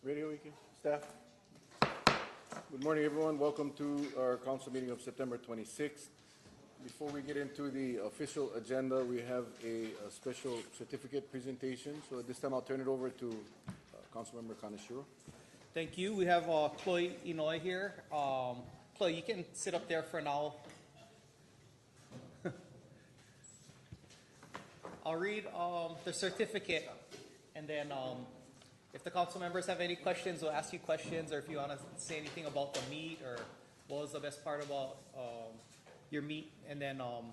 Radio weekend, staff. Good morning, everyone. Welcome to our council meeting of September 26th. Before we get into the official agenda, we have a special certificate presentation. So at this time, I'll turn it over to Councilmember Kaneshiro. Thank you. We have Chloe Inoue here. Chloe, you can sit up there for now. I'll read the certificate, and then if the council members have any questions, we'll ask you questions, or if you want to say anything about the meet, or what was the best part about your meet, and then we'll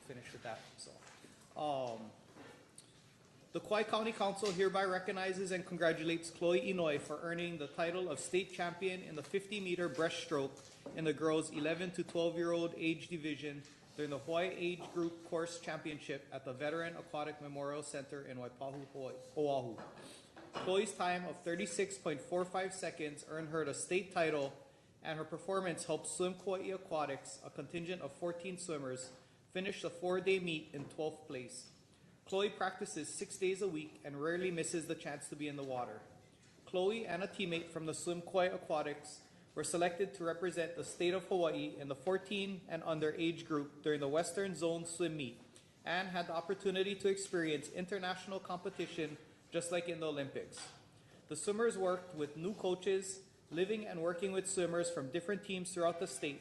finish with that. So, the Kauai County Council hereby recognizes and congratulates Chloe Inoue for earning the title of state champion in the 50-meter breaststroke in the girls 11 to 12-year-old age division during the Hawaii Age Group Course Championship at the Veteran Aquatic Memorial Center in Waipahu, Oahu. Chloe's time of 36.45 seconds earned her the state title, and her performance helped Swim Kauai Aquatics, a contingent of 14 swimmers, finish the 4-day meet in 12th place. Chloe practices 6 days a week and rarely misses the chance to be in the water. Chloe and a teammate from the Swim Kauai Aquatics were selected to represent the state of Hawaii in the 14 and under age group during the Western Zone Swim Meet, and had the opportunity to experience international competition just like in the Olympics. The swimmers worked with new coaches, living and working with swimmers from different teams throughout the state.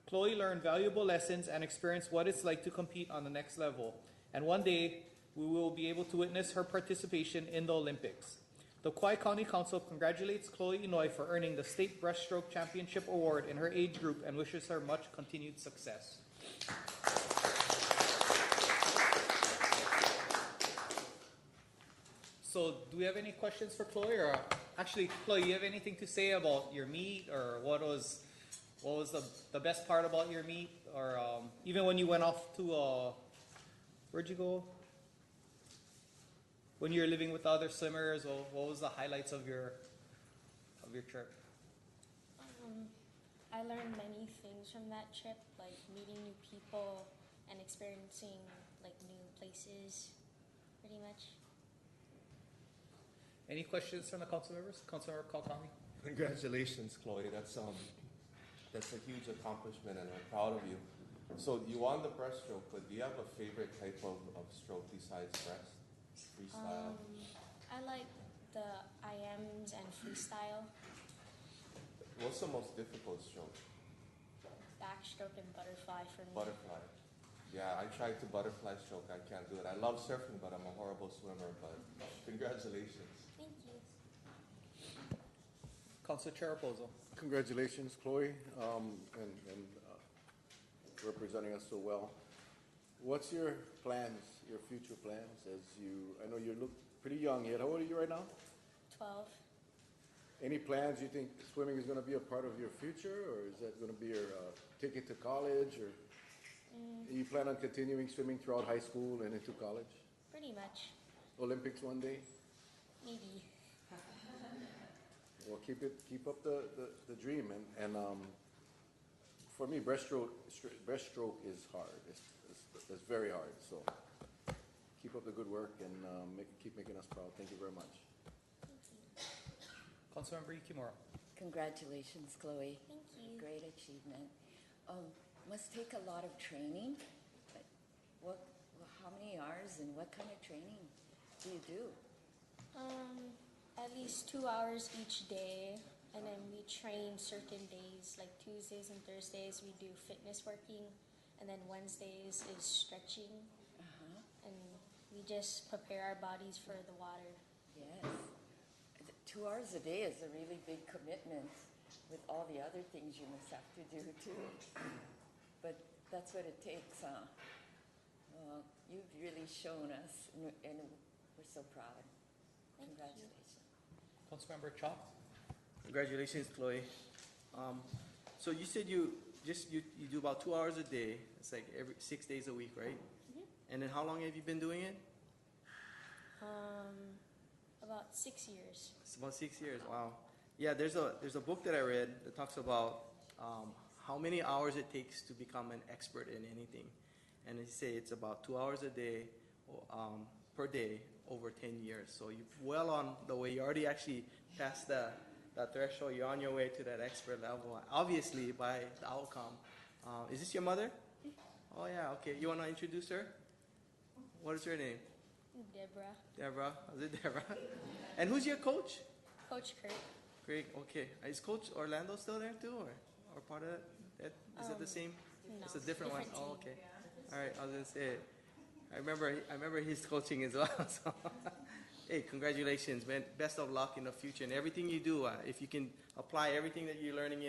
Chloe learned valuable lessons and experienced what it's like to compete on the next level, and one day we will be able to witness her participation in the Olympics. The Kauai County Council congratulates Chloe Inoue for earning the State Breaststroke Championship Award in her age group and wishes her much continued success. So, do we have any questions for Chloe? Or actually, Chloe, you have anything to say about your meet, or what was the best part about your meet, or even when you went off to where'd you go? When you were living with other swimmers, or what was the highlights of your trip? I learned many things from that trip, like meeting new people and experiencing like new places, pretty much. Any questions from the council members? Councilmember Kaukami? Congratulations, Chloe. That's a huge accomplishment, and I'm proud of you. So you won the breaststroke, but do you have a favorite type of stroke besides breast? Freestyle? I like the IMs and freestyle. What's the most difficult stroke? Backstroke and butterfly for me. Butterfly. Yeah, I tried to butterfly stroke. I can't do it. I love surfing, but I'm a horrible swimmer. But congratulations. Thank you. Council Chair Repozo. Congratulations, Chloe, and representing us so well. What's your plans, your future plans, I know you look pretty young yet. How old are you right now? 12. Any plans you think swimming is going to be a part of your future, or is that going to be your ticket to college, or you plan on continuing swimming throughout high school and into college? Pretty much. Olympics one day? Maybe. Well, keep up the dream, and for me, breaststroke is hard. It's very hard. So keep up the good work and keep making us proud. Thank you very much. Councilmember Yukimura. Congratulations, Chloe. Thank you. Great achievement. Must take a lot of training. How many hours and what kind of training do you do? At least 2 hours each day, and then we train certain days, like Tuesdays and Thursdays we do fitness working, and then Wednesdays is stretching, and we just prepare our bodies for the water. Yes. 2 hours a day is a really big commitment with all the other things you must have to do too. But that's what it takes, huh? Well, you've really shown us, and we're so proud. Congratulations. Councilmember Chop. Congratulations, Chloe. So you said you do about 2 hours a day. It's like every 6 days a week, right? Mm-hmm. And then how long have you been doing it? About 6 years. It's about 6 years. Wow. Yeah, there's a book that I read that talks about how many hours it takes to become an expert in anything, and they say it's about 2 hours a day per day over 10 years. So you're well on the way. You already actually passed that threshold. You're on your way to that expert level, obviously, by the outcome. Is this your mother? Oh, yeah, okay. You want to introduce her? What is her name? Deborah. Deborah. Is it Deborah? And who's your coach? Coach Kurt. Great, okay. Is Coach Orlando still there too, or part of that? Is it the same? No, It's a different one. team. Oh, okay. All right, I was gonna say, I remember his coaching as well. So, hey, congratulations, man. Best of luck in the future and everything you do. If you can apply everything that you're learning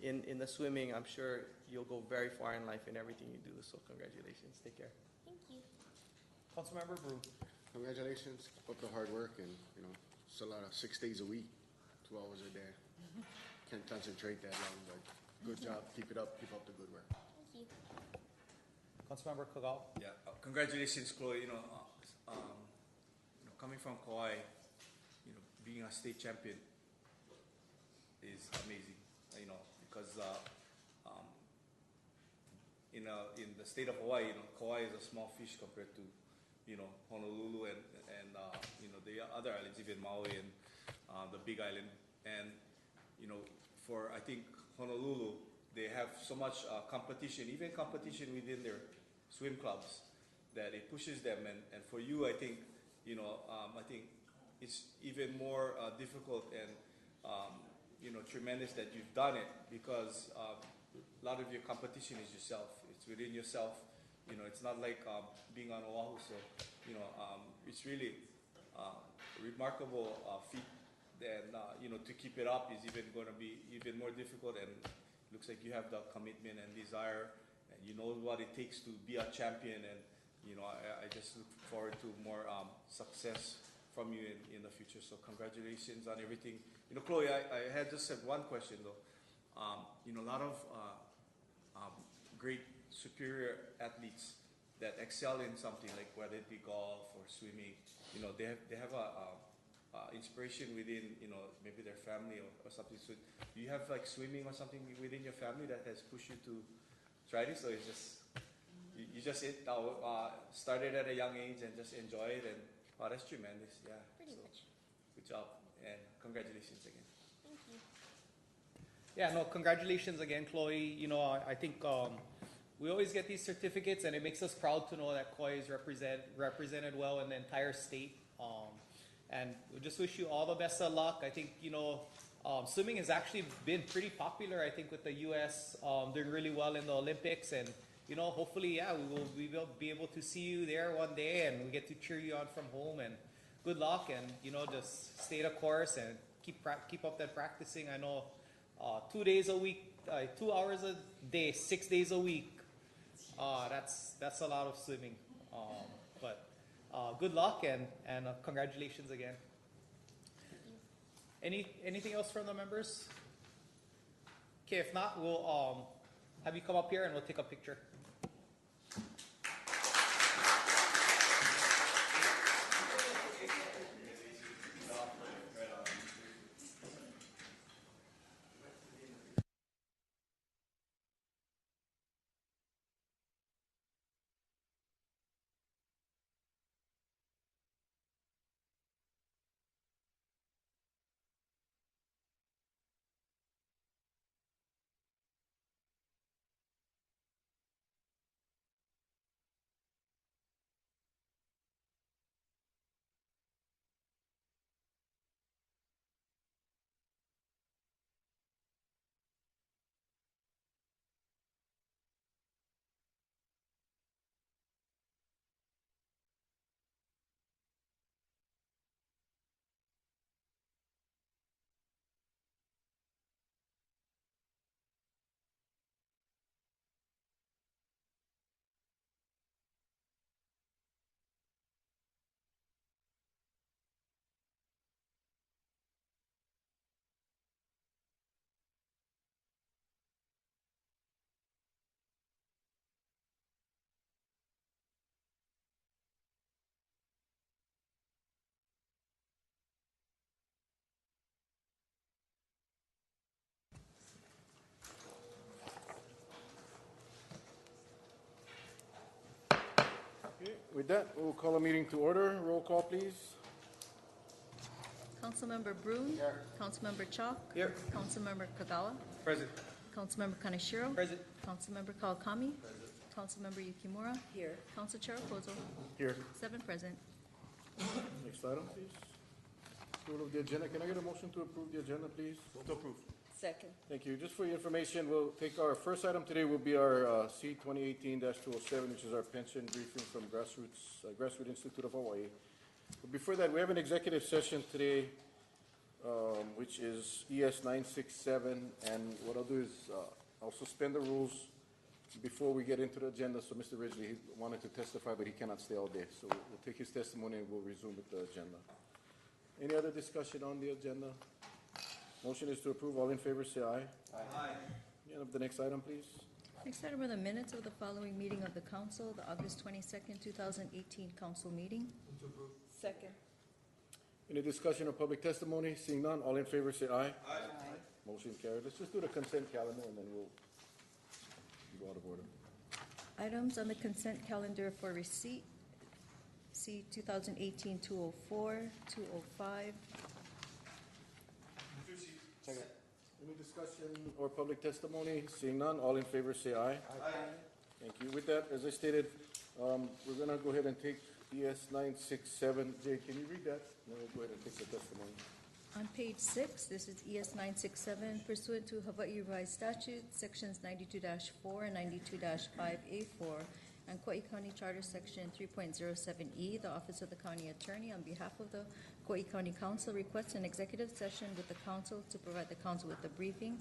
in the swimming, I'm sure you'll go very far in life in everything you do. So, congratulations. Take care. Thank you. Councilmember Brew. Congratulations, keep up the hard work, and it's a lot of 6 days a week, 2 hours a day. Can't concentrate that long, but good job, keep it up, keep up the good work. Thank you. Councilmember Kagao. Yeah, congratulations, Chloe. Coming from Kauai, being a state champion is amazing. Because in the state of Hawaii, Kauai is a small fish compared to Honolulu and the other islands, even Maui and the Big Island. And for I think Honolulu, they have so much competition, even competition within their swim clubs, that it pushes them. And for you, I think I think it's even more difficult and tremendous that you've done it, because a lot of your competition is yourself. It's within yourself. It's not like being on Oahu. So it's really remarkable feat. And to keep it up is even going to be even more difficult. And it looks like you have the commitment and desire, and you know what it takes to be a champion. And I just look forward to more success from you in the future. So congratulations on everything. Chloe, I had just said one question though. A lot of great superior athletes that excel in something, like whether it be golf or swimming, they have a inspiration within maybe their family or something. So do you have like swimming or something within your family that has pushed you to try this, or is just you just started at a young age and just enjoy it? And that's tremendous. Yeah, Pretty much. good job and congratulations again. Thank you. Yeah, no, congratulations again, Chloe. I think we always get these certificates, and it makes us proud to know that Kauai is represented well in the entire state. And we just wish you all the best of luck. I think, swimming has actually been pretty popular, I think, with the U.S. Doing really well in the Olympics. And, hopefully, yeah, we will be able to see you there one day, and we get to cheer you on from home. And good luck, and, just stay the course and keep up that practicing. I know 2 days a week, 2 hours a day, 6 days a week. That's a lot of swimming. But good luck and congratulations again. Anything else from the members? Okay, if not, we'll have you come up here and we'll take a picture. With that, we'll call a meeting to order. Roll call, please. Councilmember Brune. Here. Councilmember Chalk. Here. Councilmember Kagawa. Present. Councilmember Kaneshiro. Present. Councilmember Kawakami. Councilmember Yukimura. Here. Council Chair Repozo. Here. 7 present. Next item, please. Approval of the agenda. Can I get a motion to approve the agenda, please? To approve. Second. Thank you. Just for your information, we'll take our first item today will be our C 2018-207, which is our pension briefing from Grassroot Institute of Hawaii. But before that, we have an executive session today, which is ES 967, and what I'll do is I'll suspend the rules before we get into the agenda. So Mr. Ridgely, he wanted to testify, but he cannot stay all day. So we'll take his testimony and we'll resume with the agenda. Any other discussion on the agenda? Motion is to approve. All in favor, say aye. Aye. Yeah, the next item, please. Next item are the minutes of the following meeting of the council, the August 22nd, 2018 council meeting. Second. Any discussion or public testimony? Seeing none, all in favor say aye. Aye. Motion carried. Let's just do the consent calendar and then we'll go out of order. Items on the consent calendar for receipt. See 2018-204, 205. Any discussion or public testimony? Seeing none, all in favor say aye. Aye. Thank you. With that, as I stated, we're gonna go ahead and take ES 967. Jay, can you read that? Then we'll go ahead and take the testimony. On page 6, this is ES 967 pursuant to Hawaii Revised Statute, sections 92-4 and 92-5A4, and Kauai County Charter Section 3.07E, the Office of the County Attorney, on behalf of the Kauai County Council, requests an executive session with the council to provide the council with a briefing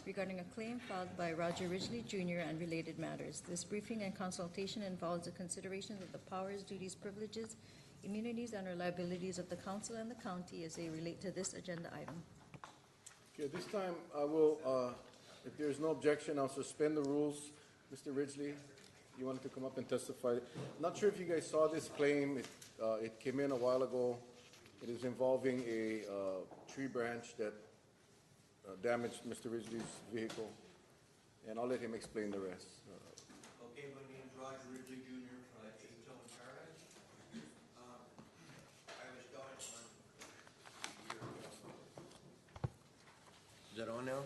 regarding a claim filed by Roger Ridgely Jr. and related matters. This briefing and consultation involves the consideration of the powers, duties, privileges, immunities, and or liabilities of the council and the county as they relate to this agenda item. Okay, this time I will, if there's no objection, I'll suspend the rules. Mr. Ridgely, you wanted to come up and testify. Not sure if you guys saw this claim. It came in a while ago. It is involving a tree branch that damaged Mr. Ridgely's vehicle, and I'll let him explain the rest. Okay, my name is Roger Ridgely Jr. from Angel and Paradise. I was going on. Is that on now?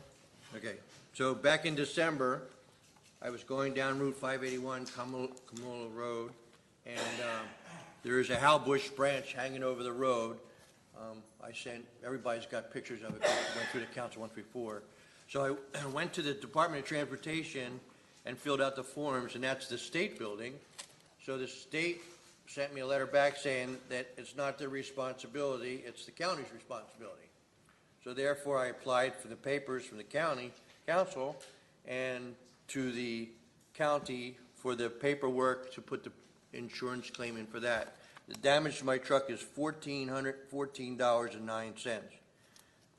Okay, so back in December, I was going down Route 581, Kamula Road, and there is a Halbush branch hanging over the road. I sent, everybody's got pictures of it, went through the council once before. So I went to the Department of Transportation and filled out the forms, and that's the state building. So the state sent me a letter back saying that it's not their responsibility, it's the county's responsibility. So therefore, I applied for the papers from the county council and to the county for the paperwork to put the insurance claim in for that. The damage to my truck is $1,414.09.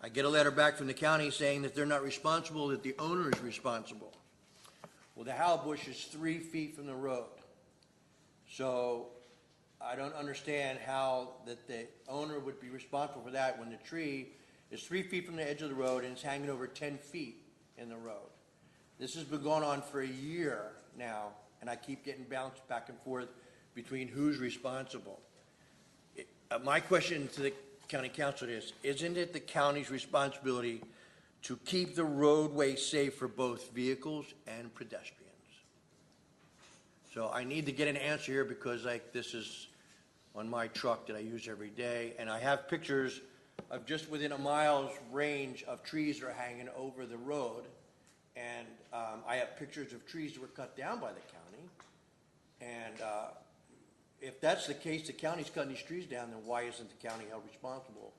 I get a letter back from the county saying that they're not responsible, that the owner is responsible. Well, the Halbush is 3 feet from the road. So I don't understand how that the owner would be responsible for that when the tree is 3 feet from the edge of the road and it's hanging over 10 feet in the road. This has been going on for a year now, and I keep getting bounced back and forth between who's responsible. My question to the county council is, isn't it the county's responsibility to keep the roadway safe for both vehicles and pedestrians? So I need to get an answer here because this is on my truck that I use every day, and I have pictures of just within a mile's range of trees that are hanging over the road, and I have pictures of trees that were cut down by the county, and if that's the case, the county's cutting these trees down, then why isn't the county held responsible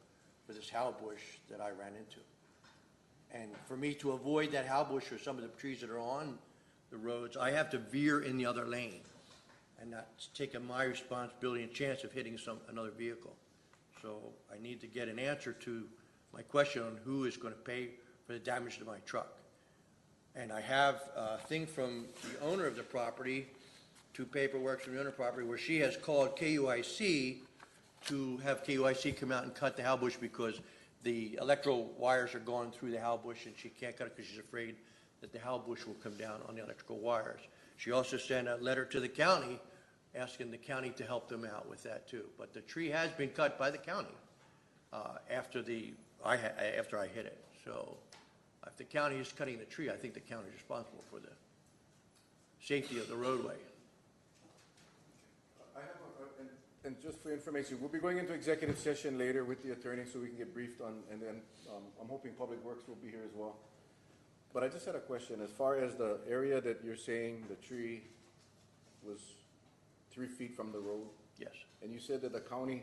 for this Halbush that I ran into? And for me to avoid that Halbush or some of the trees that are on the roads, I have to veer in the other lane and not take my responsibility and chance of hitting another vehicle. So I need to get an answer to my question on who is going to pay for the damage to my truck. And I have a thing from the owner of the property, two paperwork from the owner of the property, where she has called KUIC to have KUIC come out and cut the Halbush because the electrical wires are going through the Halbush and she can't cut it because she's afraid that the Halbush will come down on the electrical wires. She also sent a letter to the county asking the county to help them out with that too. But the tree has been cut by the county after after I hit it. So if the county is cutting the tree, I think the county is responsible for the safety of the roadway. I have and just for information, we'll be going into executive session later with the attorney so we can get briefed on, and then I'm hoping Public Works will be here as well. But I just had a question. As far as the area that you're saying the tree was 3 feet from the road, Yes. and you said that the county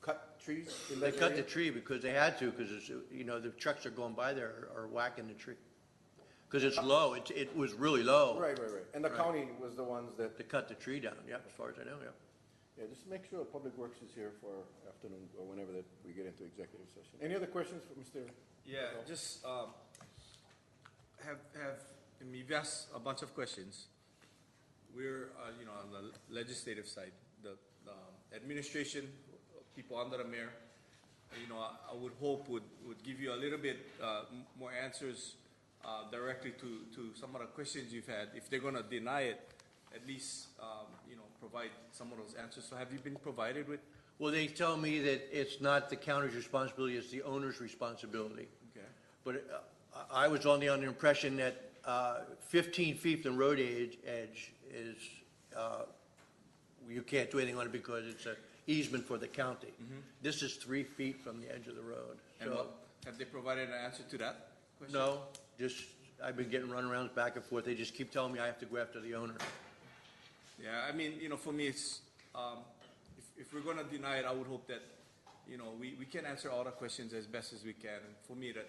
cut trees in They that cut the area? tree because they had to, because the trucks are going by there are whacking the tree. Because it's low, it was really low. Right. And the Right. county was the ones that, To cut the tree down, yeah, as far as I know, yeah. yeah, just make sure Public Works is here for afternoon or whenever that we get into executive session. Any other questions for Mr.? Yeah, just you've asked a bunch of questions. We're on the legislative side, the administration, people under the mayor, I would hope would give you a little bit more answers directly to some of the questions you've had. If they're going to deny it, at least provide some of those answers. So have you been provided with? Well, they tell me that it's not the county's responsibility, it's the owner's responsibility. Okay. But I was on the impression that 15 feet from the road edge is, you can't do anything on it because it's an easement for the county. This is 3 feet from the edge of the road. And So, have they provided an answer to that question? no, just, I've been getting runarounds back and forth. They just keep telling me I have to go after the owner. Yeah, I mean, for me, it's, if we're gonna deny it, I would hope that, we can answer all the questions as best as we can. And for me, that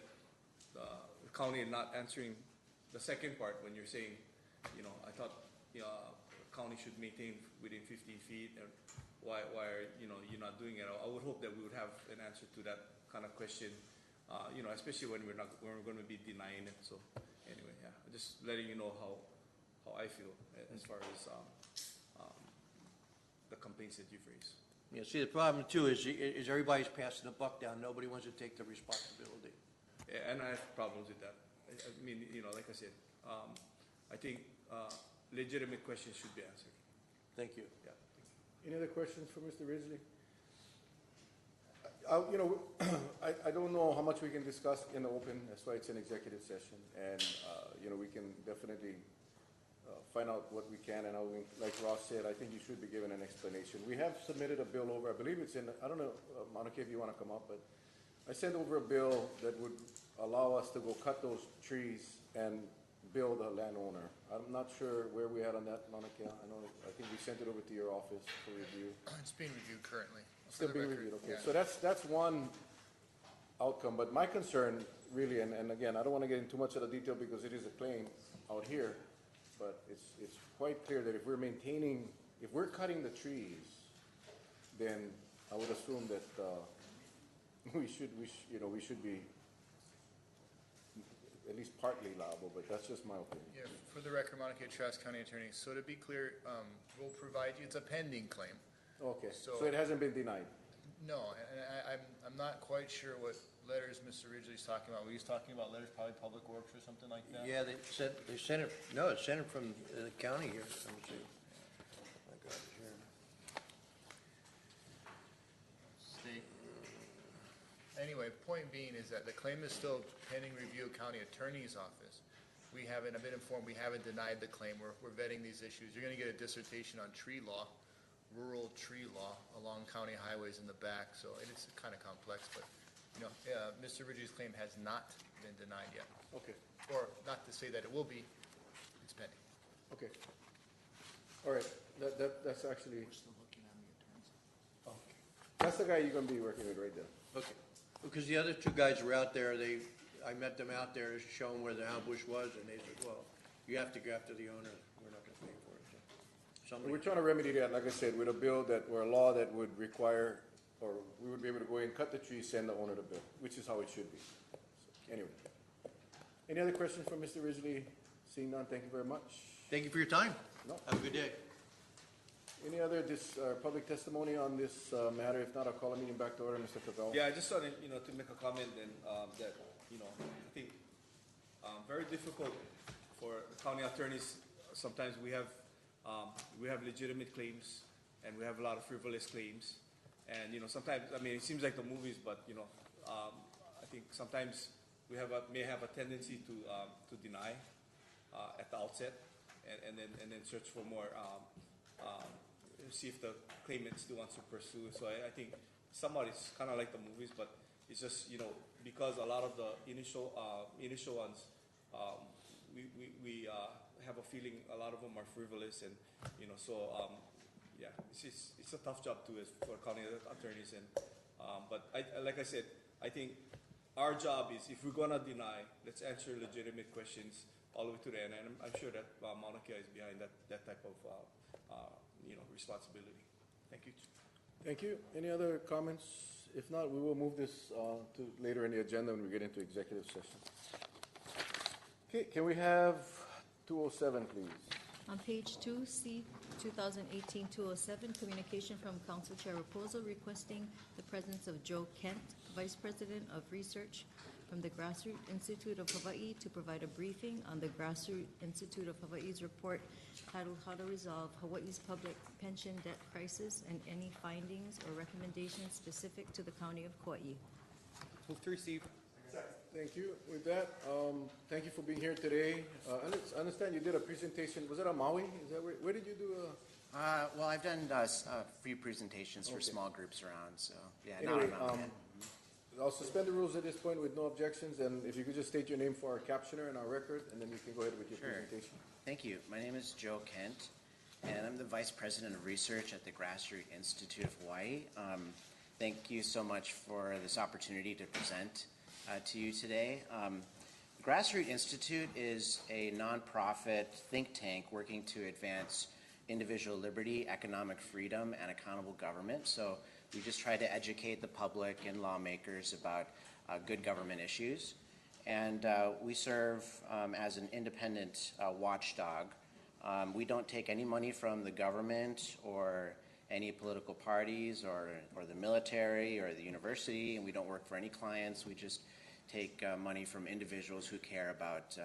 the county not answering the second part when you're saying, I thought, county should maintain within 15 feet, and why are, you're not doing it? I would hope that we would have an answer to that kind of question, especially when when we're gonna be denying it. So anyway, yeah, just letting you know how I feel as far as, the complaints that you've raised. Yeah, see, the problem too is everybody's passing the buck down. Nobody wants to take the responsibility. Yeah, and I have problems with that. I mean, like I said, I think legitimate questions should be answered. Thank you. Yeah. Any other questions for Mr. Ridgely? I don't know how much we can discuss in the open, that's why it's an executive session. And, we can definitely find out what we can, and like Ross said, I think you should be given an explanation. We have submitted a bill over, I believe it's in, I don't know, Monica, if you want to come up, but I sent over a bill that would allow us to go cut those trees and bill the landowner. I'm not sure where we had on that, Monica. I think we sent it over to your office for review. It's being reviewed currently. Still For the being record, reviewed, okay. yeah. So that's one outcome, but my concern really, and again, I don't want to get into too much of the detail because it is a claim out here, but it's quite clear that if we're cutting the trees, then I would assume that we should be at least partly liable, but that's just my opinion. Yeah, for the record, Monica Trask, County Attorney. So to be clear, we'll provide you, it's a pending claim. Okay, so So- it hasn't been denied? No, and I'm not quite sure what letters Mr. Ridgely's talking about. He's talking about letters, probably Public Works or something like that? Yeah, it's sent it from the county here. Let me see. I got it here. State. Anyway, point being is that the claim is still pending review of County Attorney's Office. I've been informed, we haven't denied the claim. We're vetting these issues. You're gonna get a dissertation on tree law, rural tree law along county highways in the back, so it's kind of complex, but, Mr. Ridgely's claim has not been denied yet. Okay, Or not to say that it will be, it's pending. okay. All right, that's actually, We're still looking on the attorney's. that's the guy you're gonna be working with right there. Okay, because the other two guys were out there, I met them out there to show them where the ambush was, and they said, well, you have to go after the owner, we're not gonna pay for it, so. Somebody, We're trying to remedy that, like I said, with a bill or a law that would require, or we would be able to go in, cut the tree, send the owner the bill, which is how it should be. So, anyway. Any other questions for Mr. Ridgely? Seeing none, thank you very much. thank you for your time. No. Have a good day. Any other public testimony on this matter? If not, I'll call the meeting back to order, Mr. Cabell. Yeah, I just wanted, to make a comment and, that, I think, very difficult for the county attorneys. Sometimes we have, we have legitimate claims, and we have a lot of frivolous claims. And, you know, sometimes, I mean, it seems like the movies, but, you know, I think sometimes we may have a tendency to deny at the outset, and then search for more, see if the claimant still wants to pursue. So I think somewhat it's kind of like the movies, but it's just, you know, because a lot of the initial ones, we have a feeling a lot of them are frivolous, and, you know, so yeah, it's a tough job too for county attorneys, and but like I said, I think our job is, if we're gonna deny, let's answer legitimate questions all the way to the end, and I'm sure that Mauna Kea is behind that type of you know, responsibility. Thank you. Thank you. Any other comments? If not, we will move this to later in the agenda when we get into executive session. Okay, can we have 207, please? On page 2C, 2018-207, communication from Council Chair Repozo requesting the presence of Joe Kent, Vice President of Research from the Grassroot Institute of Hawaii, to provide a briefing on the Grassroot Institute of Hawaii's report titled How to Resolve Hawaii's Public Pension Debt Crisis and Any Findings or Recommendations Specific to the County of Kauai. Move to receive. Thank you. With that, thank you for being here today. I understand you did a presentation. Was it on Maui? Is that where did you do Well, I've done a few presentations for small groups around, so yeah, Anyway, not on Mount yet. I'll suspend the rules at this point with no objections, and if you could just state your name for our captioner and our record, and then you can go ahead with your Sure. presentation. Thank you. My name is Joe Kent, and I'm the Vice President of Research at the Grassroot Institute of Hawaii. Thank you so much for this opportunity to present to you today. The Grassroot Institute is a nonprofit think tank working to advance individual liberty, economic freedom, and accountable government. So we just try to educate the public and lawmakers about good government issues. And we serve as an independent watchdog. We don't take any money from the government or any political parties or the military or the university, and we don't work for any clients. We just take money from individuals who care about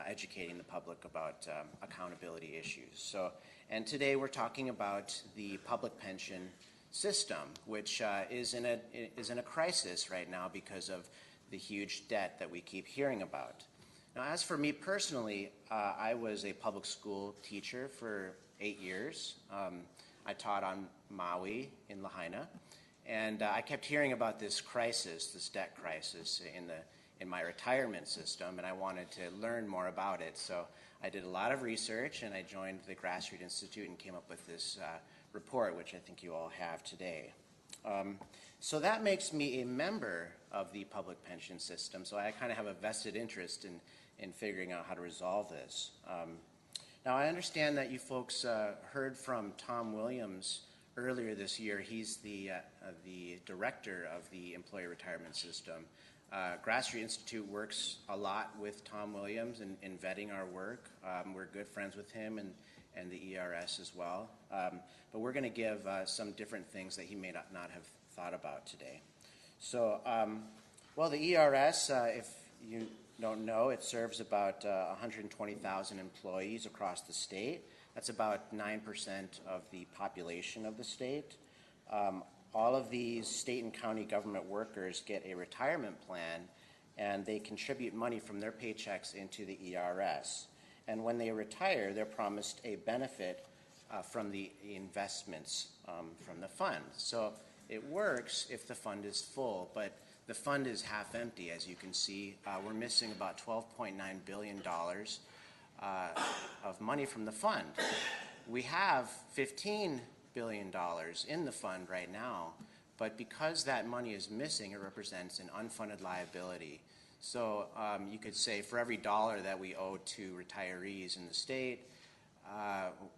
educating the public about accountability issues. So, and today we're talking about the public pension system, which is in a crisis right now because of the huge debt that we keep hearing about. Now, as for me personally, I was a public school teacher for 8 years. I taught on Maui in Lahaina, and I kept hearing about this crisis, this debt crisis in my retirement system, and I wanted to learn more about it. So I did a lot of research, and I joined the Grassroot Institute and came up with this report, which I think you all have today. So that makes me a member of the public pension system, so I kind of have a vested interest in figuring out how to resolve this. Now, I understand that you folks heard from Tom Williams earlier this year. He's the director of the employee retirement system. Grassroot Institute works a lot with Tom Williams in vetting our work. We're good friends with him and the ERS as well. But we're going to give some different things that he may not have thought about today. So, well, the ERS, if you don't know, it serves about 120,000 employees across the state. That's about 9% of the population of the state. All of these state and county government workers get a retirement plan, and they contribute money from their paychecks into the ERS. And when they retire, they're promised a benefit from the investments from the fund. So it works if the fund is full, but the fund is half empty, as you can see. We're missing about $12.9 billion of money from the fund. We have $15 billion in the fund right now, but because that money is missing, it represents an unfunded liability. So you could say for every dollar that we owe to retirees in the state,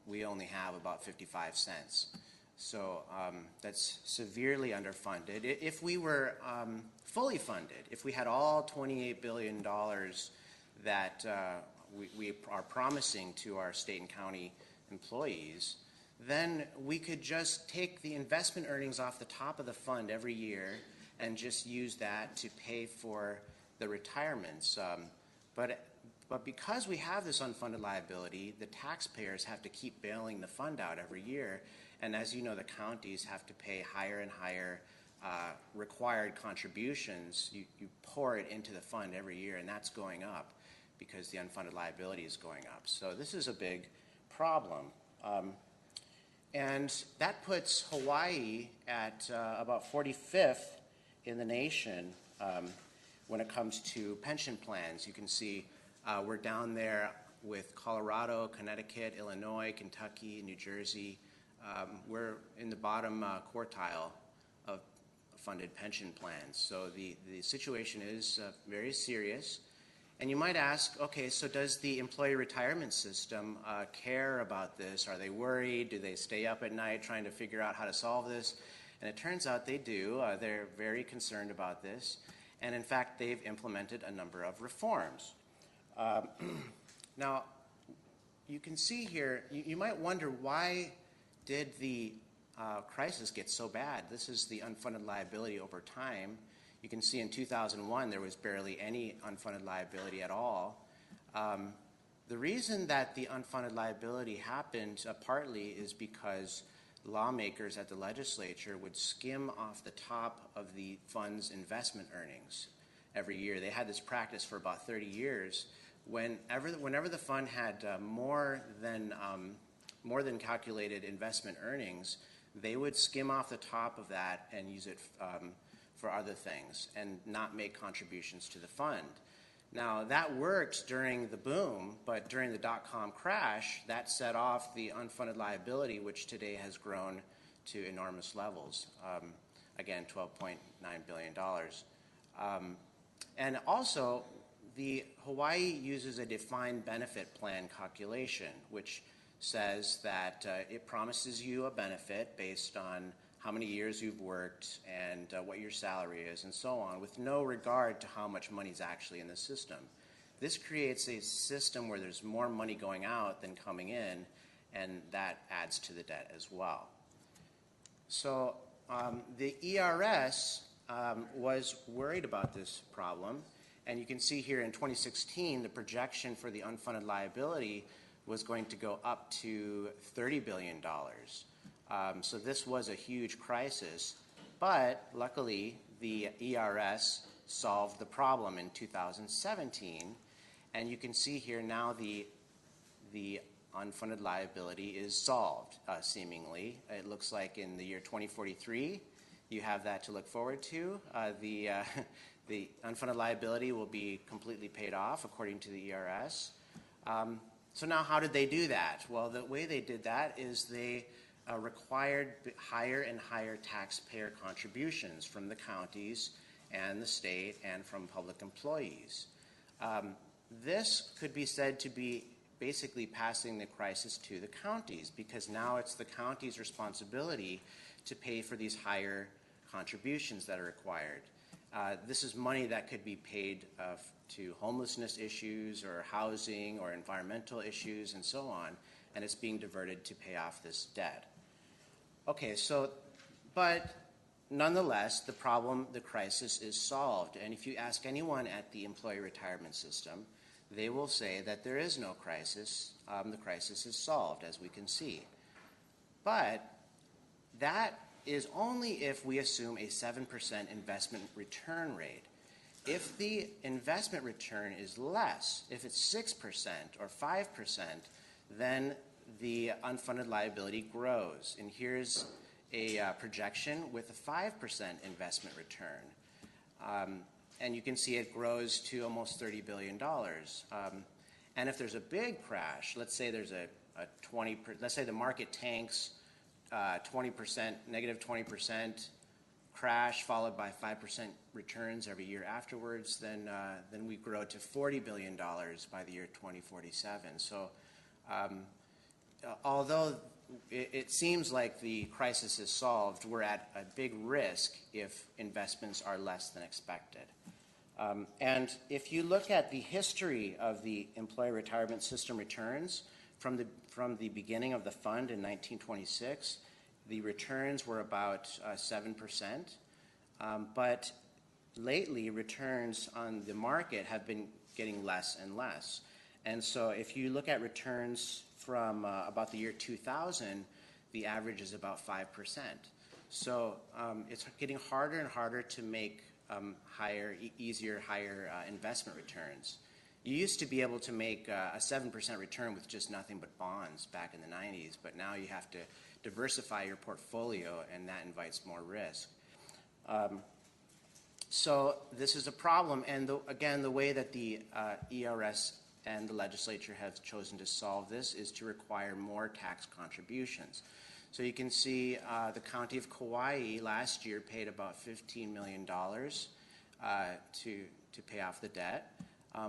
we only have about 55 cents. So that's severely underfunded. If we were fully funded, if we had all $28 billion that we are promising to our state and county employees, then we could just take the investment earnings off the top of the fund every year and just use that to pay for the retirements. But But because we have this unfunded liability, the taxpayers have to keep bailing the fund out every year. And as you know, the counties have to pay higher and higher required contributions. You pour it into the fund every year, and that's going up because the unfunded liability is going up. So this is a big problem. And that puts Hawaii at about 45th in the nation when it comes to pension plans. You can see we're down there with Colorado, Connecticut, Illinois, Kentucky, New Jersey. We're in the bottom quartile of funded pension plans. So the situation is very serious. And you might ask, okay, so does the employee retirement system care about this? Are they worried? Do they stay up at night trying to figure out how to solve this? And it turns out they do. They're very concerned about this. And in fact, they've implemented a number of reforms. Now, you can see here, you might wonder, why did the crisis get so bad? This is the unfunded liability over time. You can see in 2001 there was barely any unfunded liability at all. The reason that the unfunded liability happened partly is because lawmakers at the legislature would skim off the top of the fund's investment earnings every year. They had this practice for about 30 years. Whenever the fund had more than calculated investment earnings, they would skim off the top of that and use it for other things and not make contributions to the fund. Now, that worked during the boom, but during the dot-com crash, that set off the unfunded liability, which today has grown to enormous levels. Again, $12.9 billion. And also, the Hawaii uses a defined benefit plan calculation, which says that it promises you a benefit based on how many years you've worked and what your salary is and so on, with no regard to how much money is actually in the system. This creates a system where there's more money going out than coming in, and that adds to the debt as well. So the ERS was worried about this problem, and you can see here in 2016 the projection for the unfunded liability was going to go up to $30 billion. So this was a huge crisis, but luckily the ERS solved the problem in 2017, and you can see here now the unfunded liability is solved, seemingly. It looks like in the year 2043 you have that to look forward to. The unfunded liability will be completely paid off according to the ERS. So now how did they do that? Well, the way they did that is they required higher and higher taxpayer contributions from the counties and the state and from public employees. This could be said to be basically passing the crisis to the counties, because now it's the county's responsibility to pay for these higher contributions that are required. This is money that could be paid to homelessness issues or housing or environmental issues and so on, and it's being diverted to pay off this debt. Okay, so, but nonetheless, the crisis is solved. And if you ask anyone at the employee retirement system, they will say that there is no crisis. The crisis is solved, as we can see. But that is only if we assume a 7% investment return rate. If the investment return is less, if it's 6% or 5%, then the unfunded liability grows. And here's a projection with a 5% investment return. And you can see it grows to almost $30 billion. And if there's a big crash, let's say there's let's say the market tanks 20%, negative 20% crash followed by 5% returns every year afterwards, then we grow to $40 billion by the year 2047. So although it seems like the crisis is solved, we're at a big risk if investments are less than expected. And if you look at the history of the employee retirement system returns from the beginning of the fund in 1926, the returns were about 7%. But lately, returns on the market have been getting less and less. And so if you look at returns from about the year 2000, the average is about 5%. So it's getting harder and harder to make easier, higher investment returns. You used to be able to make a 7% return with just nothing but bonds back in the 90s, but now you have to diversify your portfolio, and that invites more risk. So this is a problem, and again, the way that the ERS and the legislature have chosen to solve this is to require more tax contributions. So you can see the County of Kauai last year paid about $15 million to pay off the debt,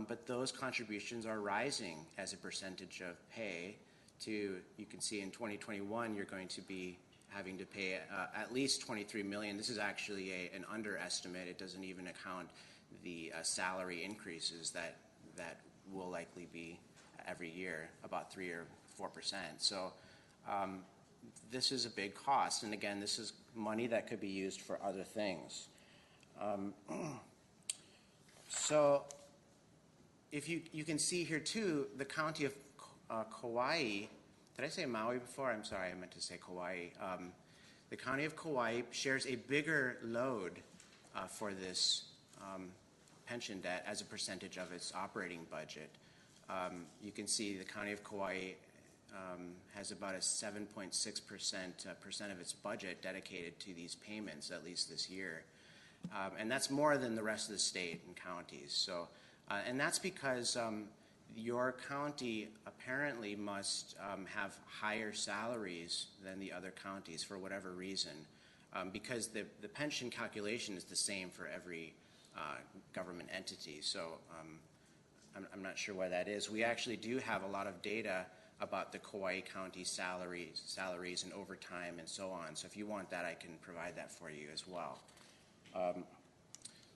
but those contributions are rising as a percentage of pay to, you can see in 2021 you're going to be having to pay at least $23 million. This is actually an underestimate. It doesn't even account the salary increases that will likely be every year, about 3 or 4%. So this is a big cost, and again, this is money that could be used for other things. So if you can see here too, the County of Kauai, did I say Maui before? I'm sorry, I meant to say Kauai. The County of Kauai shares a bigger load for this pension debt as a percentage of its operating budget. You can see the County of Kauai has about a 7.6% of its budget dedicated to these payments, at least this year. And that's more than the rest of the state and counties. So, and that's because your county apparently must have higher salaries than the other counties for whatever reason, because the pension calculation is the same for every government entity. So I'm not sure why that is. We actually do have a lot of data about the Kauai County salaries and overtime and so on. So if you want that, I can provide that for you as well.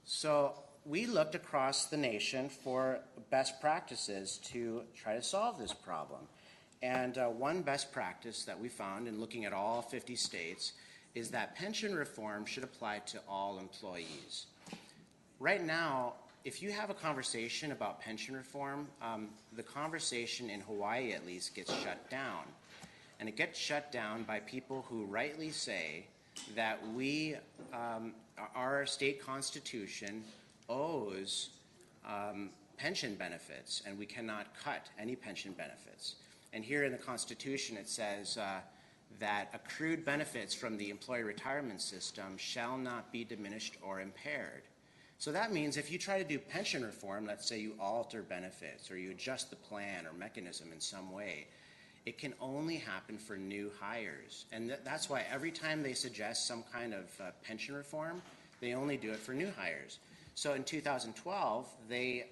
So we looked across the nation for best practices to try to solve this problem. And one best practice that we found in looking at all 50 states is that pension reform should apply to all employees. Right now, if you have a conversation about pension reform, the conversation in Hawaii at least gets shut down. And it gets shut down by people who rightly say that our state constitution owes pension benefits, and we cannot cut any pension benefits. And here in the Constitution it says that accrued benefits from the employee retirement system shall not be diminished or impaired. So that means if you try to do pension reform, let's say you alter benefits or you adjust the plan or mechanism in some way, it can only happen for new hires. And that's why every time they suggest some kind of pension reform, they only do it for new hires. So in 2012, they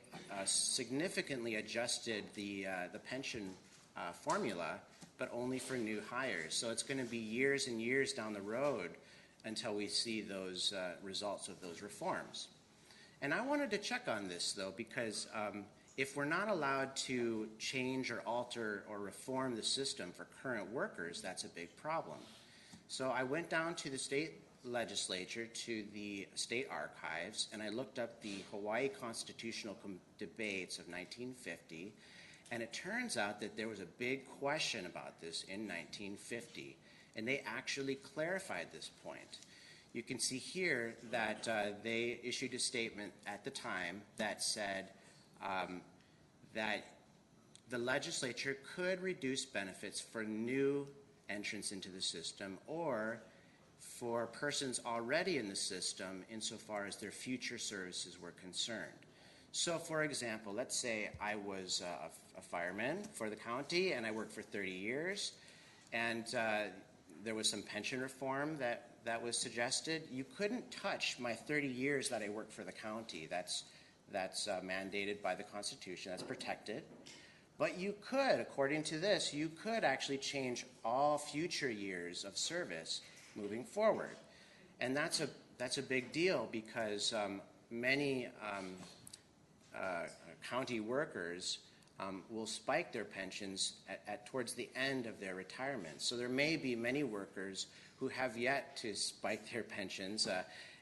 significantly adjusted the pension formula, but only for new hires. So it's going to be years and years down the road until we see those results of those reforms. And I wanted to check on this, though, because if we're not allowed to change or alter or reform the system for current workers, that's a big problem. So I went down to the state legislature, to the state archives, and I looked up the Hawaii constitutional debates of 1950, and it turns out that there was a big question about this in 1950, and they actually clarified this point. You can see here that they issued a statement at the time that said that the legislature could reduce benefits for new entrants into the system or for persons already in the system insofar as their future services were concerned. So for example, let's say I was a fireman for the county and I worked for 30 years and there was some pension reform that was suggested. You couldn't touch my 30 years that I worked for the county. That's mandated by the Constitution. That's protected. But you could, according to this, you could actually change all future years of service moving forward. And that's a big deal because many county workers will spike their pensions towards the end of their retirement. So there may be many workers who have yet to spike their pensions,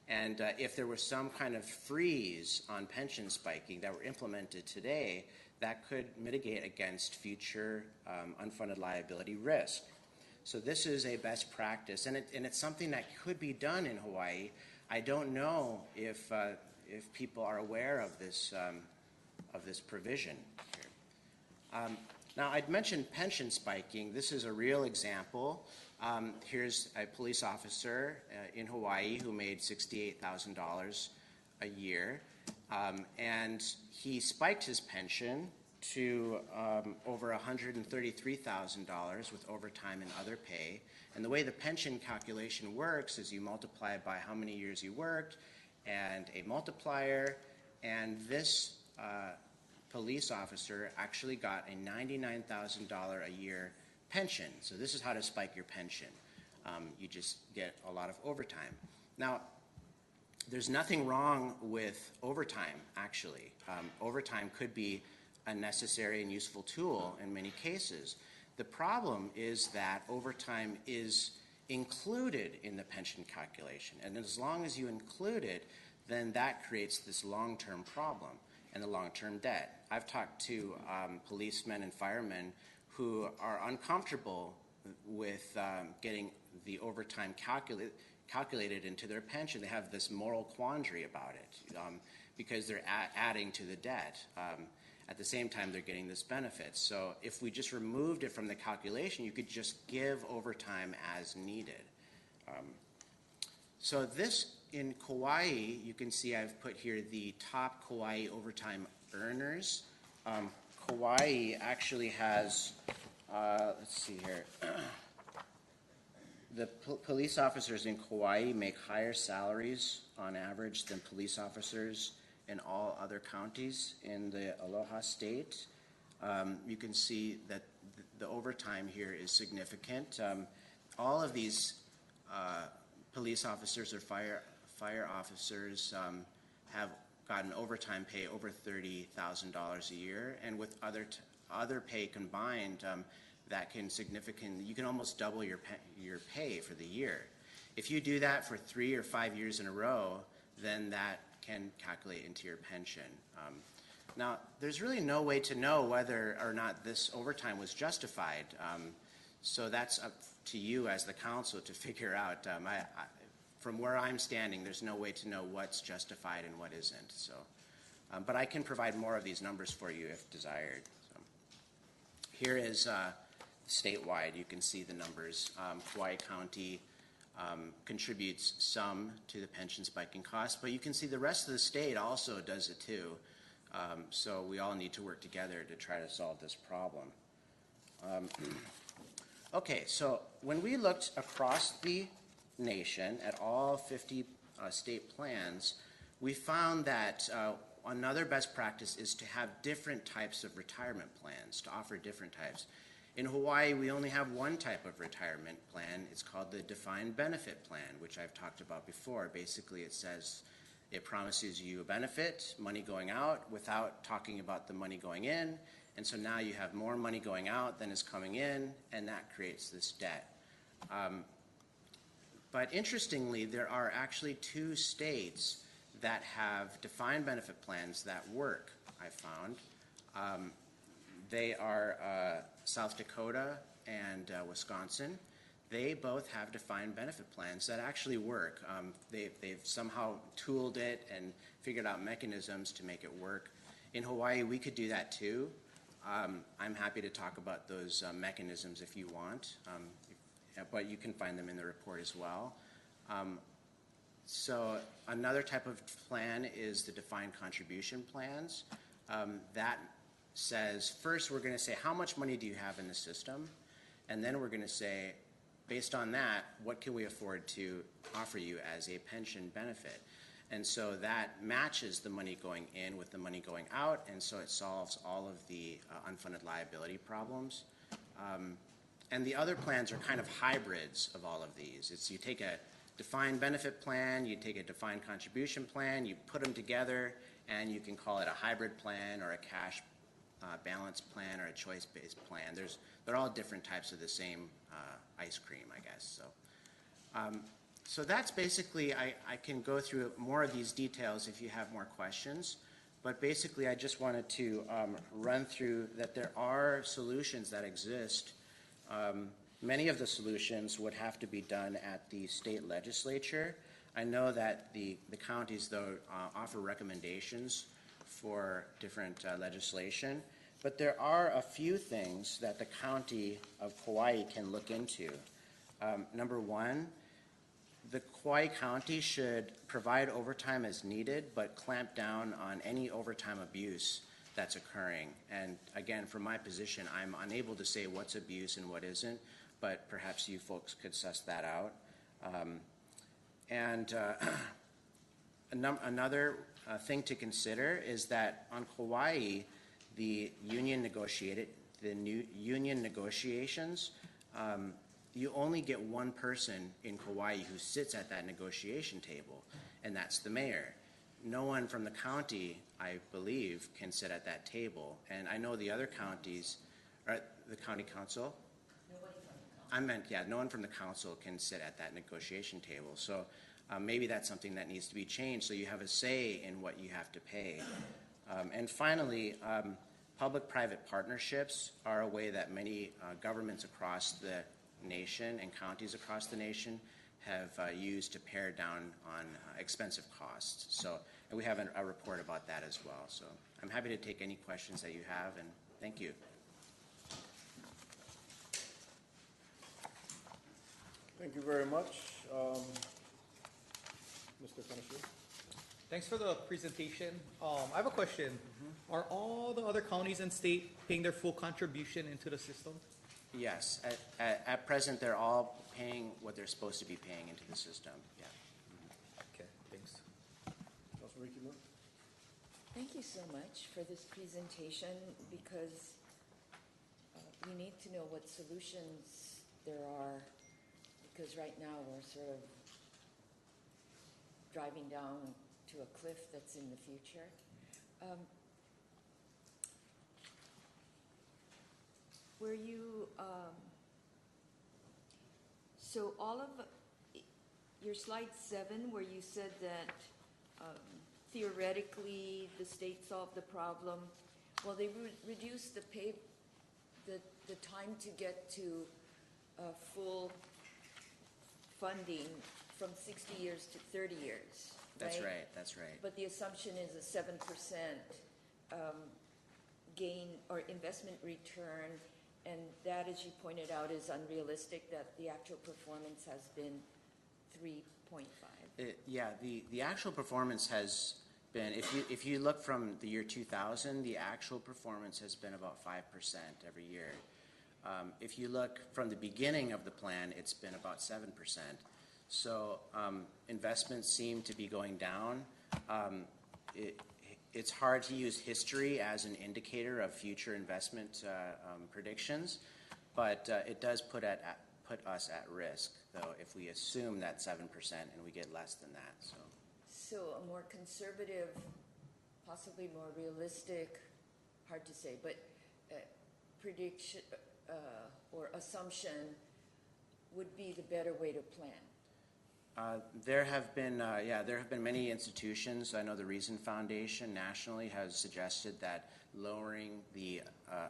and if there was some kind of freeze on pension spiking that were implemented today, that could mitigate against future unfunded liability risk. So this is a best practice, and it's something that could be done in Hawaii. I don't know if people are aware of this provision here. Now, I'd mentioned pension spiking. This is a real example. Here's a police officer in Hawaii who made $68,000 a year, and he spiked his pension to over $133,000 with overtime and other pay. And the way the pension calculation works is you multiply it by how many years you worked and a multiplier, and this police officer actually got a $99,000 a year pension. So this is how to spike your pension. You just get a lot of overtime. Now, there's nothing wrong with overtime, actually. Overtime could be a necessary and useful tool in many cases. The problem is that overtime is included in the pension calculation, and as long as you include it, then that creates this long-term problem and the long-term debt. I've talked to policemen and firemen who are uncomfortable with getting the overtime calculated into their pension. They have this moral quandary about it because they're adding to the debt. At the same time, they're getting this benefit. So if we just removed it from the calculation, you could just give overtime as needed. So this, in Kauai, you can see I've put here the top Kauai overtime earners. Kauai actually has, let's see here, the police officers in Kauai make higher salaries on average than police officers in all other counties in the Aloha State. You can see that the overtime here is significant. All of these police officers or fire officers have gotten overtime pay over $30,000 a year, and with other pay combined, that can significantly, you can almost double your pay for the year. If you do that for 3 or 5 years in a row, then that can calculate into your pension. Now, there's really no way to know whether or not this overtime was justified. So that's up to you as the council to figure out. From where I'm standing, there's no way to know what's justified and what isn't. So, but I can provide more of these numbers for you if desired. So, here is statewide. You can see the numbers. Kauai County contributes some to the pension spiking costs, but you can see the rest of the state also does it too. So we all need to work together to try to solve this problem. Okay, so when we looked across the nation at all 50 state plans, we found that another best practice is to have different types of retirement plans, to offer different types. In Hawaii, we only have one type of retirement plan. It's called the defined benefit plan, which I've talked about before. Basically, it says it promises you a benefit, money going out, without talking about the money going in. And so now you have more money going out than is coming in, and that creates this debt. But interestingly, there are actually 2 states that have defined benefit plans that work, I found. They are South Dakota and Wisconsin. They both have defined benefit plans that actually work. They've somehow tooled it and figured out mechanisms to make it work. In Hawaii, we could do that too. I'm happy to talk about those mechanisms if you want, but you can find them in the report as well. So another type of plan is the defined contribution plans. That says, first we're going to say, how much money do you have in the system? And then we're going to say, based on that, what can we afford to offer you as a pension benefit? And so that matches the money going in with the money going out, and so it solves all of the unfunded liability problems. And the other plans are kind of hybrids of all of these. It's you take a defined benefit plan, you take a defined contribution plan, you put them together, and you can call it a hybrid plan or a cash balance plan or a choice-based plan. They're all different types of the same ice cream, I guess. So that's basically, I can go through more of these details if you have more questions, But basically, I just wanted to run through that there are solutions that exist. Many of the solutions would have to be done at the state legislature. I know that the counties, though, offer recommendations for different legislation, but there are a few things that the county of Kauai can look into. Number one, the Kauai County should provide overtime as needed, but clamp down on any overtime abuse that's occurring. And again, from my position, I'm unable to say what's abuse and what isn't, but perhaps you folks could suss that out. Another thing to consider is that on Kauai, the union negotiations, you only get one person in Kauai who sits at that negotiation table, and that's the mayor. No one from the county, I believe, can sit at that table. And I know the other counties, or the county council? Nobody from the council. I meant, yeah, no one from the council can sit at that negotiation table. So maybe that's something that needs to be changed so you have a say in what you have to pay. And finally, public-private partnerships are a way that many governments across the nation and counties across the nation have used to pare down on expensive costs. So, and we have a report about that as well. So I'm happy to take any questions that you have, and thank you. Thank you very much. Mr. Kanashiro? Thanks for the presentation. I have a question. Are all the other counties and state paying their full contribution into the system? Yes, at present, they're all paying what they're supposed to be paying into the system, yeah. Okay, thanks. Councilor Ricky Moore? Thank you so much for this presentation, because we need to know what solutions there are, because right now we're sort of driving down to a cliff that's in the future. Were you, so all of your slide 7, where you said that theoretically the state solved the problem, well, they reduced the time to get to full funding from 60 years to 30 years. That's right, that's right. But the assumption is a 7% gain or investment return, and that, as you pointed out, is unrealistic, that the actual performance has been 3.5. Yeah, the actual performance has been, if you look from the year 2000, the actual performance has been about 5% every year. If you look from the beginning of the plan, it's been about 7%. So investments seem to be going down. It's hard to use history as an indicator of future investment predictions, but it does put us at risk, though, if we assume that 7% and we get less than that. So a more conservative, possibly more realistic, hard to say, but prediction or assumption would be the better way to plan. There have been many institutions. I know the Reason Foundation nationally has suggested that lowering the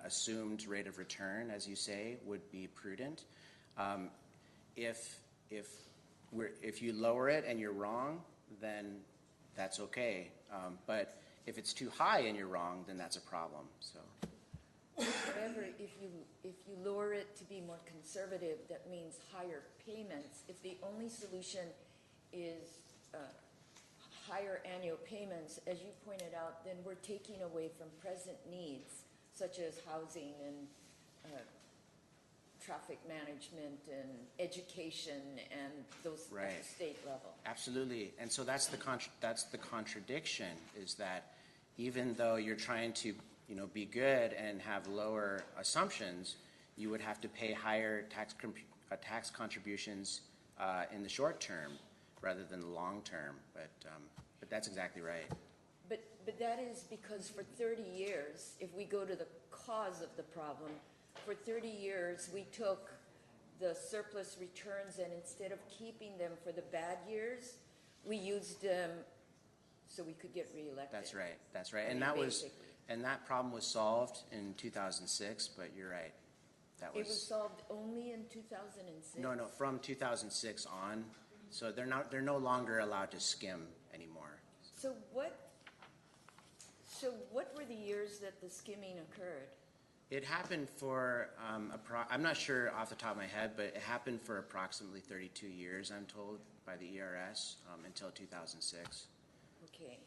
assumed rate of return, as you say, would be prudent. If you lower it and you're wrong, then that's okay. But if it's too high and you're wrong, then that's a problem. So. However, if you lower it to be more conservative, that means higher payments. If the only solution is higher annual payments, as you pointed out, then we're taking away from present needs, such as housing and traffic management and education and those at the state level. Absolutely, and so that's the contradiction, is that even though you're trying to be good and have lower assumptions, you would have to pay higher tax contributions in the short term rather than the long term. But that's exactly right. But that is because for 30 years, if we go to the cause of the problem, for 30 years we took the surplus returns, and instead of keeping them for the bad years, we used them so we could get reelected. That's right, I and mean, that was, basically. and that problem was solved in 2006, but you're right. That It was solved only in 2006? No, from 2006 on, so they're no longer allowed to skim anymore. So what were the years that the skimming occurred? It happened for, I'm not sure off the top of my head, but it happened for approximately 32 years, I'm told, by the ERS, until 2006. Okay.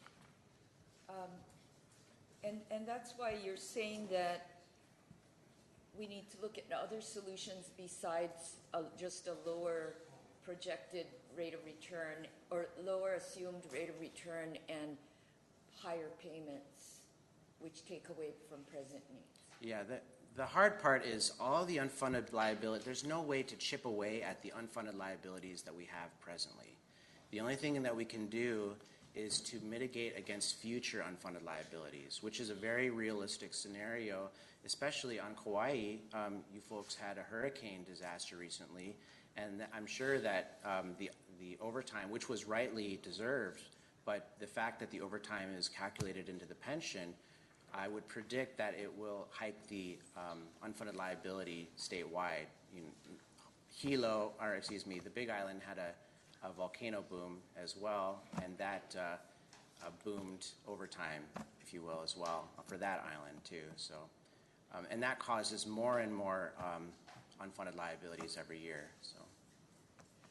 And that's why you're saying that we need to look at other solutions besides just a lower projected rate of return or lower assumed rate of return and higher payments, which take away from present needs. Yeah, the hard part is all the unfunded liability, there's no way to chip away at the unfunded liabilities that we have presently. The only thing that we can do is to mitigate against future unfunded liabilities, which is a very realistic scenario, especially on Kauai. You folks had a hurricane disaster recently, and I'm sure that the overtime, which was rightly deserved, but the fact that the overtime is calculated into the pension, I would predict that it will hike the unfunded liability statewide. The Big Island had a volcano boom as well, and that boomed overtime, if you will, as well for that island too. So, and that causes more and more unfunded liabilities every year.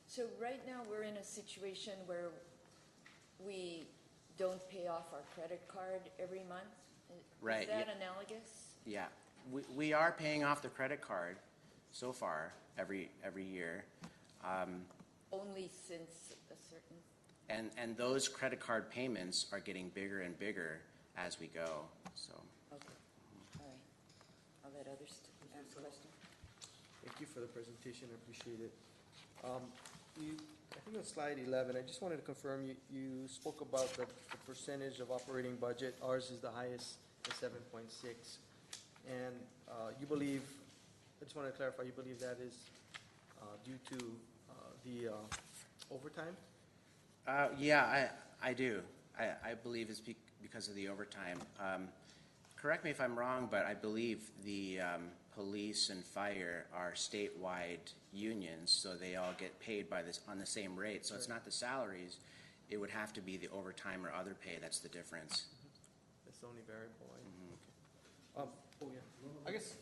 So right now we're in a situation where we don't pay off our credit card every month. Right. Is that analogous? Yeah, we are paying off the credit card so far every year. Only since a certain... And those credit card payments are getting bigger and bigger as we go, so. Okay, all right. I'll let others ask questions. Thank you for the presentation, I appreciate it. I think on slide 11, I just wanted to confirm, you spoke about the percentage of operating budget. Ours is the highest at 7.6. And you believe, I just want to clarify, you believe that is due to the overtime? Yeah, I do. I believe it's because of the overtime. Correct me if I'm wrong, but I believe the police and fire are statewide unions, so they all get paid on the same rate. So it's not the salaries; it would have to be the overtime or other pay that's the difference. That's the only variable. I guess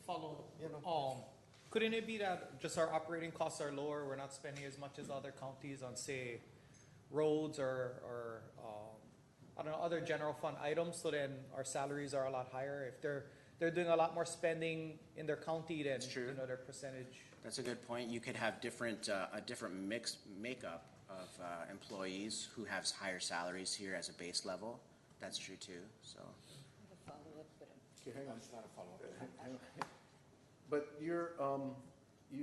couldn't it be that just our operating costs are lower? We're not spending as much as other counties on, say, roads or I don't know, other general fund items. So then our salaries are a lot higher. If they're doing a lot more spending in their county, then their percentage. That's a good point. You could have a different makeup of employees who have higher salaries here as a base level. That's true too. So. I have a follow-up, but Okay, hang on. It's not a follow-up. Hang on. But you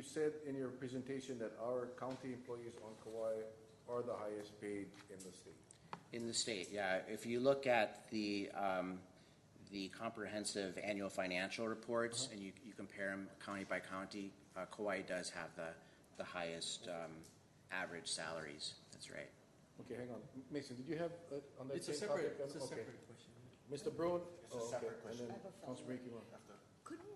said in your presentation that our county employees on Kauai are the highest paid in the state. In the state, yeah. If you look at the comprehensive annual financial reports and you compare them county by county, Kauai does have the highest average salaries. That's right. Okay, hang on. Mason, did you have on that It's a same separate, topic? it's a Okay. separate question. Mr. Bruin? It's a separate question. And then I have a Councilor follow-up. Ricky. couldn't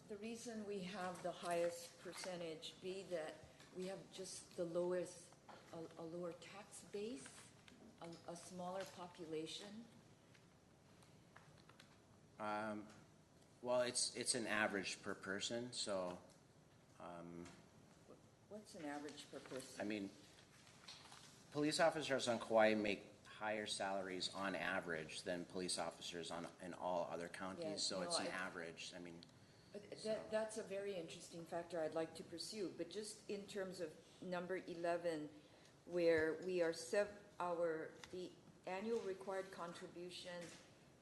the reason we have the highest percentage be that we have just the lowest, a lower tax base, a smaller population? Well, it's an average per person, so What's an average per person? I mean, police officers on Kauai make higher salaries on average than police officers in all other counties. Yeah, so no, it's an average. I mean, That's a very interesting factor I'd like to pursue, but just in terms of number 11, where we are the annual required contribution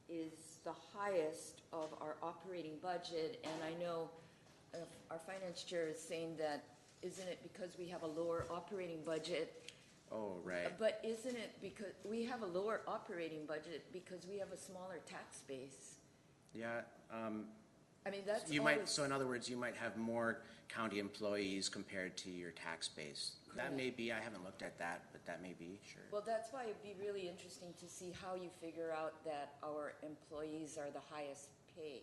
is the highest of our operating budget, and I know our finance chair is saying that, isn't it because we have a lower operating budget? oh, right. But isn't it because we have a lower operating budget because we have a smaller tax base? Yeah, I mean, that's You might, always, so in other words, you might have more county employees compared to your tax base. That may be, I haven't looked at that, but that may be, sure. well, that's why it'd be really interesting to see how you figure out that our employees are the highest paid.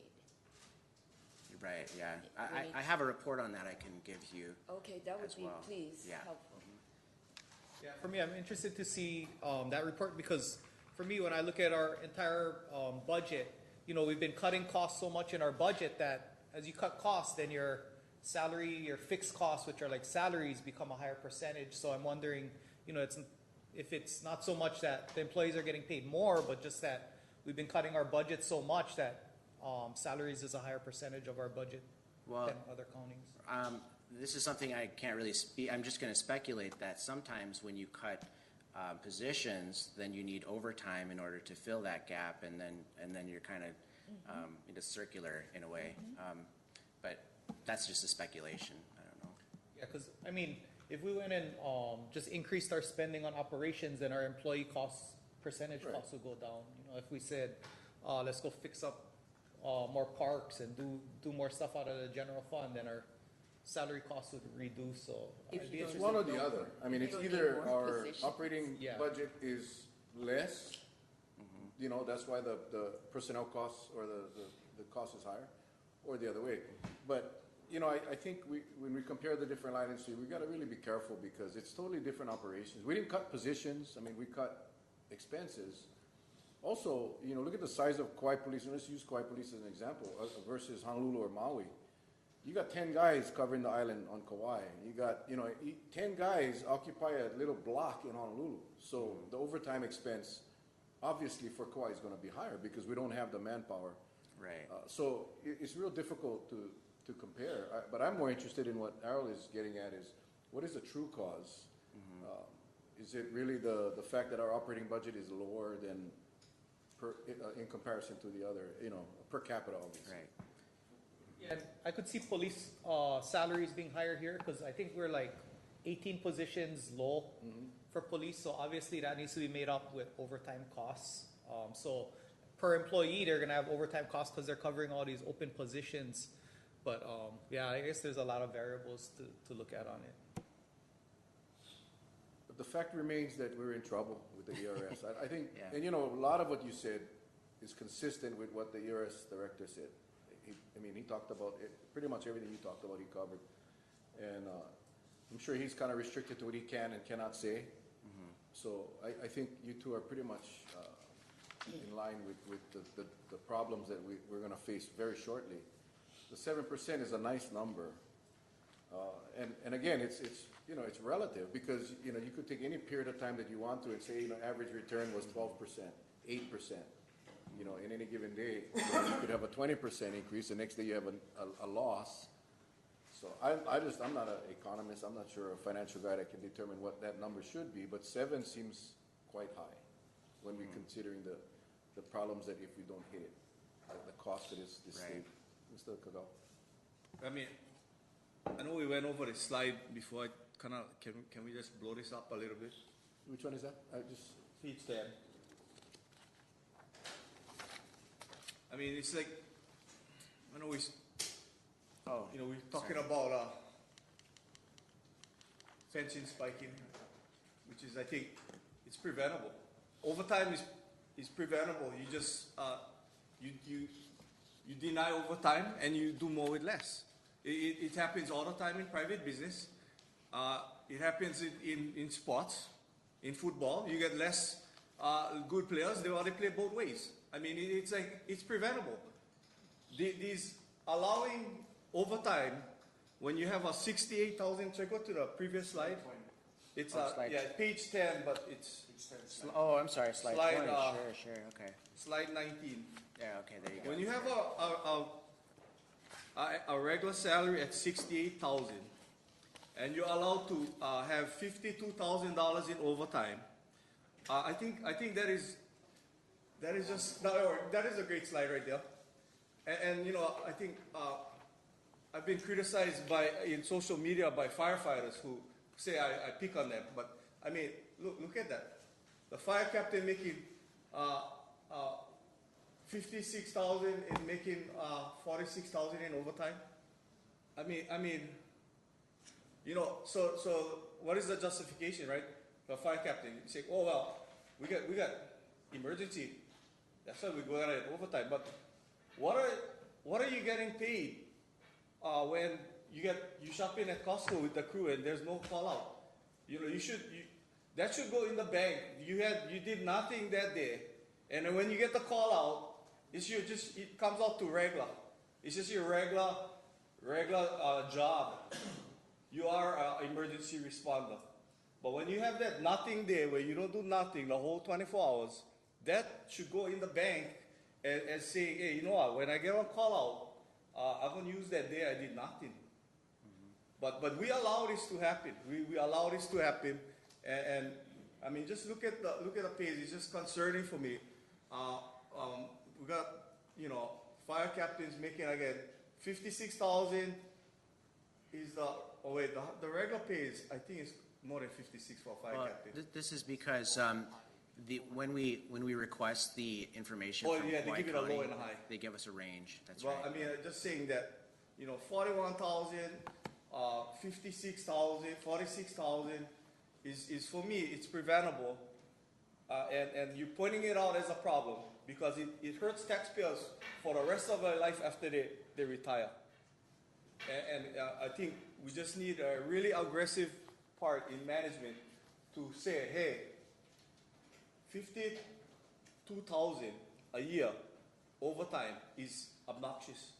You're right, yeah. We need I have a report on that I can give you. Okay, that would As be, well. please, Yeah. helpful. Yeah, for me, I'm interested to see that report because for me, when I look at our entire budget, you know, we've been cutting costs so much in our budget that as you cut costs, then your salary, your fixed costs, which are like salaries, become a higher percentage. So I'm wondering, you know, if it's not so much that the employees are getting paid more, but just that we've been cutting our budget so much that salaries is a higher percentage of our budget Well, than other counties. This is something I can't really speak, I'm just gonna speculate that sometimes when you cut positions, then you need overtime in order to fill that gap, and then you're kind of into circular in a way. But that's just a speculation, I don't know. Yeah, because, I mean, if we went and just increased our spending on operations, then our employee costs, percentage costs would go down. You know, if we said, let's go fix up more parks and do more stuff out of the general fund, then our salary costs would reduce, so. If I'd be you It's interested one to or the know. other. I mean, it's don't need either more our positions. operating Yeah. budget is less, you know, that's why the personnel costs or the cost is higher, or the other way. But, you know, I think when we compare the different line items, we gotta really be careful because it's totally different operations. We didn't cut positions, I mean, we cut expenses. Also, you know, look at the size of Kauai Police, and let's use Kauai Police as an example, versus Honolulu or Maui. You got 10 guys covering the island on Kauai. You got, you know, 10 guys occupy a little block in Honolulu. So the overtime expense, obviously for Kauai is gonna be higher because we don't have the manpower. Right. So it's real difficult to compare. But I'm more interested in what Errol is getting at is, what is the true cause? Is it really the fact that our operating budget is lower than in comparison to the other, you know, per capita obviously? Right. Yeah, I could see police salaries being higher here because I think we're like 18 positions low for police. So obviously that needs to be made up with overtime costs. So per employee, they're gonna have overtime costs because they're covering all these open positions. But yeah, I guess there's a lot of variables to look at on it. But the fact remains that we're in trouble with the ERS. I think, Yeah. and you know, a lot of what you said is consistent with what the ERS director said. He talked about it, pretty much everything you talked about, he covered. And I'm sure he's kind of restricted to what he can and cannot say. So I think you two are pretty much in line with the problems that we're going to face very shortly. The 7% is a nice number. And again, it's you know, it's relative because, you know, you could take any period of time that you want to and say, you know, average return was 12%, 8%. You know, in any given day, you could have a 20% increase, the next day you have a loss. So I'm not an economist, I'm not sure a financial guy that can determine what that number should be, but 7 seems quite high when we're considering the problems that if we don't hit it, the cost of this Right. state. Mr. Kagao. I mean, I know we went over the slide before. I kind of can we just blow this up a little bit? Which one is that? Page 10. I mean, it's like, I know you know, we're talking about fencing spiking, which is, I think, it's preventable. Overtime is preventable. You just you deny overtime and you do more with less. It happens all the time in private business. It happens in sports, in football. You get less good players. They play both ways. I mean, it's preventable. These allowing overtime when you have a 68,000. Should I go to the previous slide? It's slide. yeah, page 10, but it's Oh, I'm sorry, slide Slide, 20, sure, okay. slide 19. Yeah, okay, there you go. When you have a regular salary at 68,000, and you're allowed to have $52,000 in overtime, I think that is a great slide right there. And you know, I think I've been criticized in social media by firefighters who say I pick on them, but I mean, look at that. The fire captain making 56,000 and making 46,000 in overtime? I mean, you know, so what is the justification, right? The fire captain, you say, oh well, we got emergency. That's why we go out at overtime. But what are you getting paid when you shopping at Costco with the crew and there's no call out? You know, that should go in the bank. You did nothing that day, and then when you get the call out, it comes out to regular. It's just your regular job. You are an emergency responder. But when you have that nothing day where you don't do nothing the whole 24 hours, that should go in the bank as saying, hey, you know what, when I get a call out, I'm going to use that day I did nothing. But we allow this to happen. We allow this to happen. And I mean, just look at the page. It's just concerning for me. We got, you know, fire captains making, again, 56,000 is the regular pay is, I think, is more than 56 for a fire captain. This is because when we request the information from they Kauai give it a County, low and a high. they give us a range. That's Well, right. I mean, just saying that, you know, 41,000, 56,000, 46,000 is for me, it's preventable. And you're pointing it out as a problem because it hurts taxpayers for the rest of their life after they retire. And I think we just need a really aggressive part in management to say, hey, 52,000 a year overtime is obnoxious.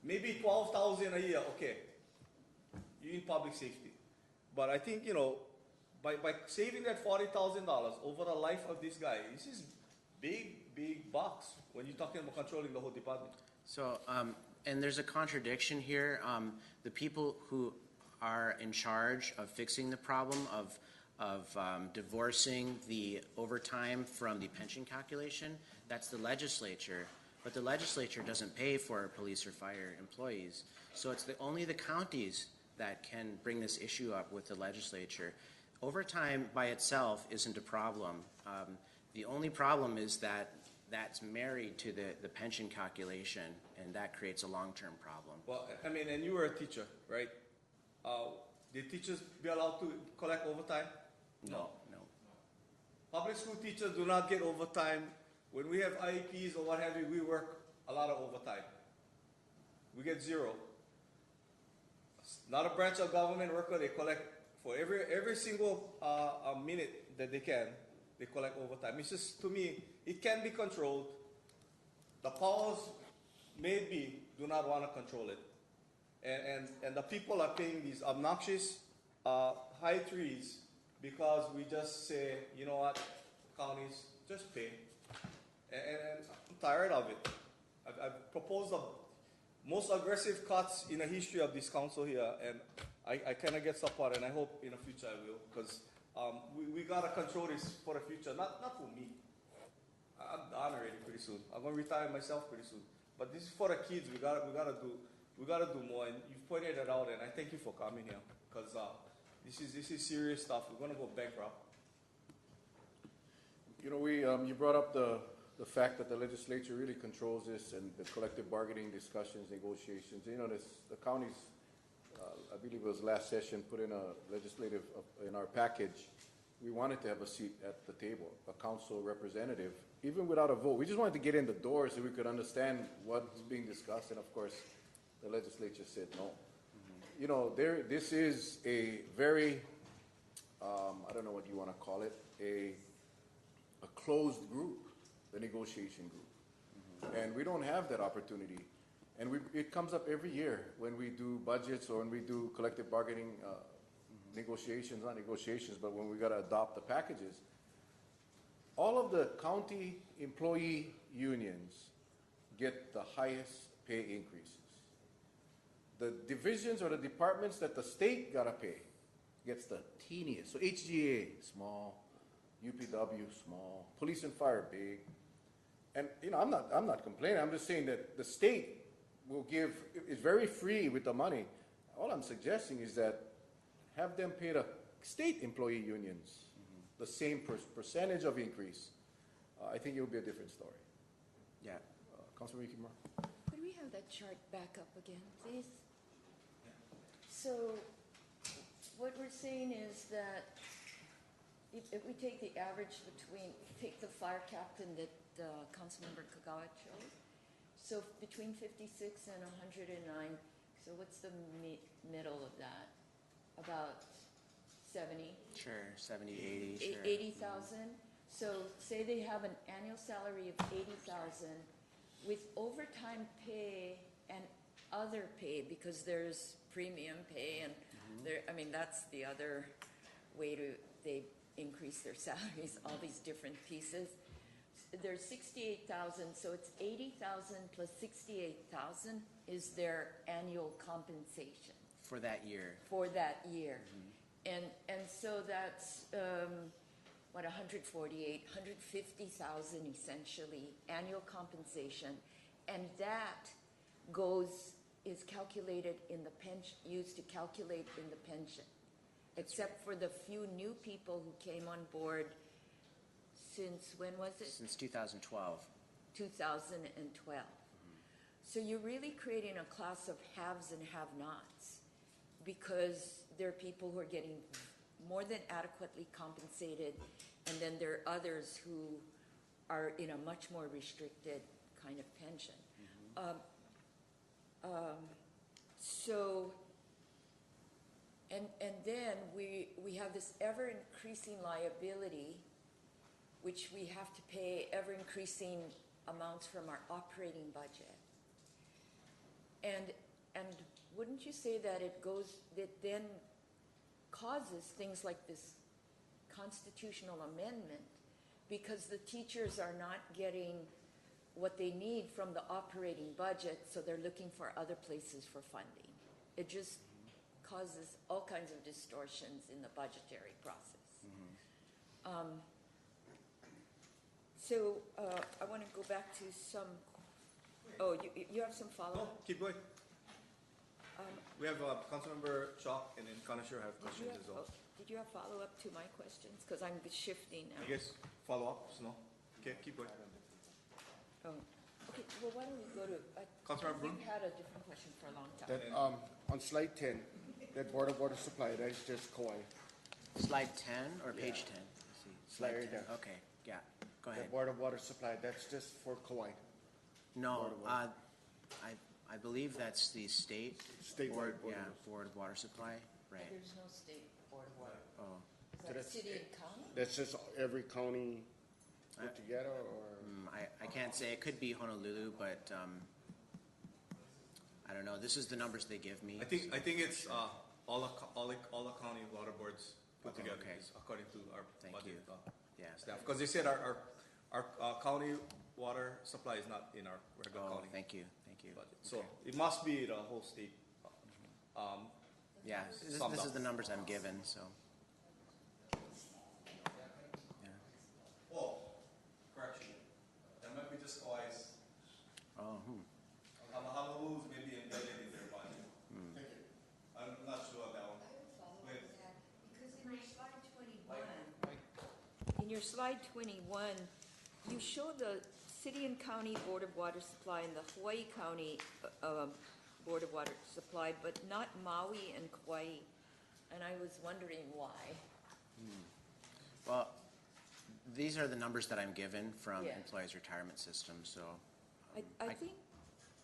Maybe 12,000 a year, okay, you're in public safety. But I think, you know, by saving that $40,000 over the life of this guy, this is big bucks when you're talking about controlling the whole department. So, and there's a contradiction here. The people who are in charge of fixing the problem of divorcing the overtime from the pension calculation, that's the legislature. But the legislature doesn't pay for police or fire employees. So it's only the counties that can bring this issue up with the legislature. Overtime by itself isn't a problem. The only problem is that that's married to the pension calculation, and that creates a long-term problem. Well, I mean, and you were a teacher, right? Did teachers be allowed to collect overtime? No. Public school teachers do not get overtime. When we have IEPs or what have you, we work a lot of overtime. We get zero. Not a branch of government worker, they collect for every single minute that they can, they collect overtime. It's just, to me, it can be controlled. The powers maybe do not want to control it. And the people are paying these obnoxious high threes because we just say, you know what, counties, just pay. And I'm tired of it. I've proposed the most aggressive cuts in the history of this council here, and I kind of get support, and I hope in the future I will, because we got to control this for the future, not for me. I'm done already pretty soon. I'm going to retire myself pretty soon. But this is for the kids. We gotta do more, and you've pointed it out, and I thank you for coming here, because this is serious stuff. We're going to go bankrupt. You know, you brought up the fact that the legislature really controls this and the collective bargaining discussions, negotiations. You know, the counties, I believe it was last session, put in a legislative, in our package, we wanted to have a seat at the table, a council representative, even without a vote. We just wanted to get in the door so we could understand what's being discussed, and of course, the legislature said no. You know, this is a very, I don't know what you want to call it, a closed group, the negotiation group. And we don't have that opportunity. And it comes up every year when we do budgets or when we do collective bargaining negotiations, not negotiations, but when we got to adopt the packages. All of the county employee unions get the highest pay increases. The divisions or the departments that the state got to pay gets the teeniest. So HGA, small. UPW, small. Police and fire, big. And, you know, I'm not complaining. I'm just saying that the state is very free with the money. All I'm suggesting is that have them pay the state employee unions the same percentage of increase. I think it will be a different story. Yeah. Councilman Yukimura. Could we have that chart back up again, please? So what we're saying is that if we take the average between, take the fire captain that Councilmember Kagawa chose, so between 56 and 109, so what's the middle of that? About 70? Sure, 70, 80, sure. 80,000. So say they have an annual salary of 80,000 with overtime pay and other pay, because there's premium pay and there, I mean, that's the other way to, they increase their salaries, all these different pieces. There's 68,000, so it's 80,000 plus 68,000 is their annual compensation For that year. for that year. And so that's, what, 150,000 essentially, annual compensation. And that is calculated in the pension, used to calculate in the pension. Except for the few new people who came on board since, when was it? Since 2012. 2012. So you're really creating a class of haves and have-nots, because there are people who are getting more than adequately compensated, and then there are others who are in a much more restricted kind of pension. So, and then we have this ever-increasing liability, which we have to pay ever-increasing amounts from our operating budget. And wouldn't you say that it then causes things like this constitutional amendment, because the teachers are not getting what they need from the operating budget, so they're looking for other places for funding. It just causes all kinds of distortions in the budgetary process. So I want to go back to some. Oh, you have some follow-up? No, keep going. We have Councilmember Chalk and then Connoisseur have questions as well. Did you have follow-up to my questions? Because I'm shifting now. I guess follow-ups, no? Okay, keep going. Oh, okay. Well, why don't we go to? Councilmember Broom? We've had a different question for a long time. That, on slide 10, that Board of Water Supply, that is just Kauai. Slide 10 or page 10? Let's see. Slide right there. Okay, yeah, go ahead. The Board of Water Supply, that's just for Kauai. No, Board of Water. I believe that's the state. Statewide board, Board of yeah, Water. Board of Water Supply, right. There's no state board of water. Oh, Is that that's- city and county? That's just every county put together, or? I can't say, it could be Honolulu, but, I don't know, this is the numbers they give me. I think it's all the county water boards put together, okay. is according to our Thank budget you. Yeah. staff. Because they said our county water supply is not in our regular Oh, county thank you. budget. So Okay. it must be the whole state. Yeah, this summed is up. the numbers I'm given, so. Yeah. Oh, correction. That might be just Kauai's. Oh, Honolulu's maybe embedded in their budget. I'm not sure on that one. Wait. Because in your slide 21, in your slide 21, you show the city and county board of water supply and the Hawaii County board of water supply, but not Maui and Kauai. And I was wondering why. well, these are the numbers that I'm given from Yeah. Employees Retirement System, so I think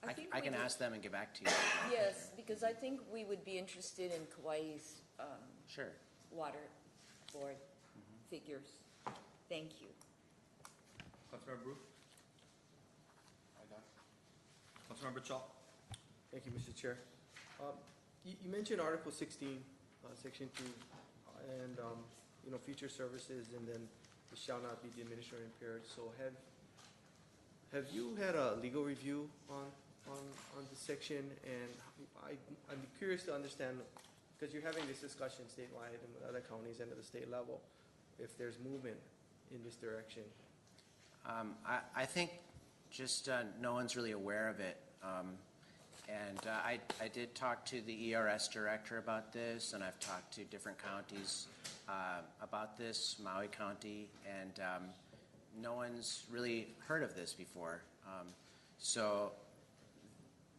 I can we would- ask them and get back to you. Yes, because I think we would be interested in Kauai's Sure. water board figures. Thank you. Councilmember Brew? Councilmember Chalk? Thank you, Mr. Chair. You mentioned Article 16, Section 2, and, future services, and then it shall not be diminished or impaired. So have you had a legal review on this section? And I'm curious to understand, because you're having this discussion statewide and with other counties and at the state level, if there's movement in this direction. I think just no one's really aware of it. And I did talk to the ERS director about this, and I've talked to different counties about this, Maui County, and no one's really heard of this before. So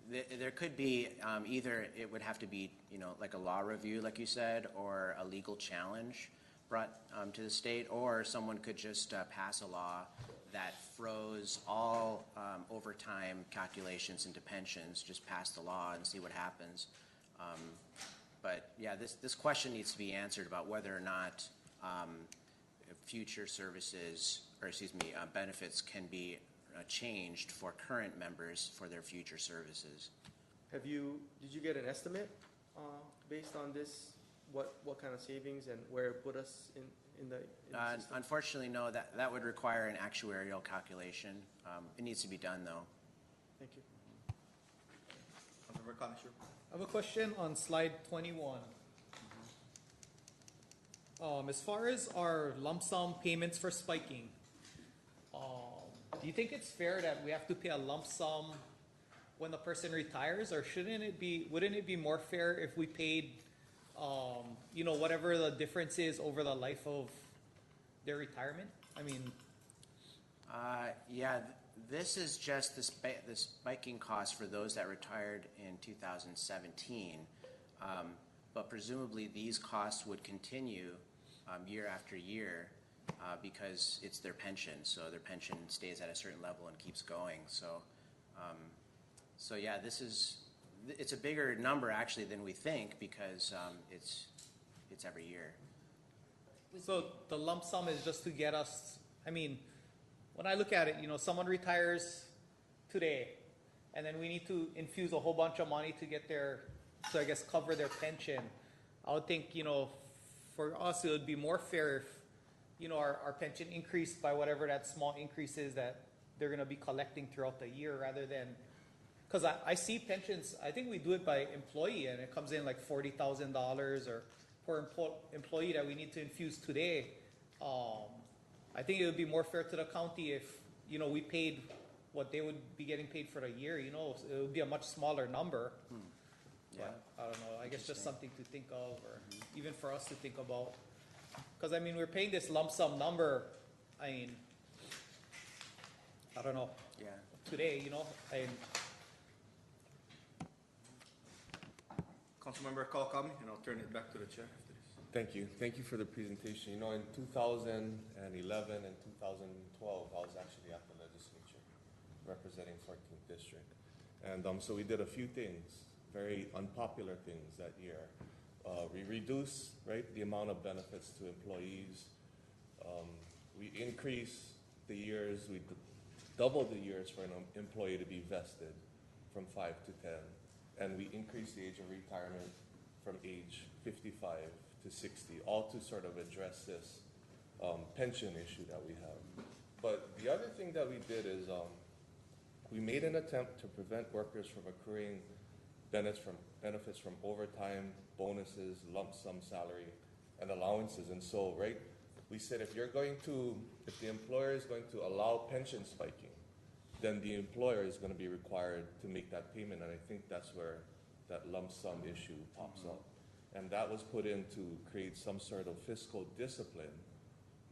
there could be either it would have to be, like a law review, like you said, or a legal challenge brought to the state, or someone could just pass a law that froze all overtime calculations into pensions, just pass the law and see what happens. But yeah, this question needs to be answered about whether or not future services, or excuse me, benefits can be changed for current members for their future services. Did you get an estimate based on this? What kind of savings and where it put us in the system? Unfortunately, no. That would require an actuarial calculation. It needs to be done, though. Thank you. Councilmember Khan, sure. I have a question on slide 21. As far as our lump sum payments for spiking, do you think it's fair that we have to pay a lump sum when the person retires, or wouldn't it be more fair if we paid, whatever the difference is over the life of their retirement? I mean, yeah, this is just the spiking cost for those that retired in 2017, but presumably these costs would continue year after year because it's their pension, so their pension stays at a certain level and keeps going. So yeah, it's a bigger number actually than we think because it's every year. so the lump sum is just to get us, I mean, when I look at it, someone retires today, and then we need to infuse a whole bunch of money to get I guess cover their pension. I would think, for us it would be more fair if, our pension increased by whatever that small increase is that they're going to be collecting throughout the year, rather than, because I see pensions, I think we do it by employee, and it comes in like $40,000 or per employee that we need to infuse today. I think it would be more fair to the county if, we paid what they would be getting paid for the year, it would be a much smaller number. Yeah. But I don't know, I guess just something to think of, or even for us to think about. Because, I mean, we're paying this lump sum number, I don't know, Yeah. today, Councilmember Kalkami, and I'll turn it back to the chair after this. Thank you. Thank you for the presentation. In 2011 and 2012, I was actually at the legislature representing 14th District. And so we did a few things, very unpopular things that year. We reduced, the amount of benefits to employees. We increased the years, we doubled the years for an employee to be vested from 5 to 10. And we increased the age of retirement from age 55 to 60, all to sort of address this pension issue that we have. But the other thing that we did is we made an attempt to prevent workers from accruing benefits from overtime, bonuses, lump sum salary, and allowances. And so, we said if the employer is going to allow pension spiking, then the employer is going to be required to make that payment. And I think that's where that lump sum issue pops up. And that was put in to create some sort of fiscal discipline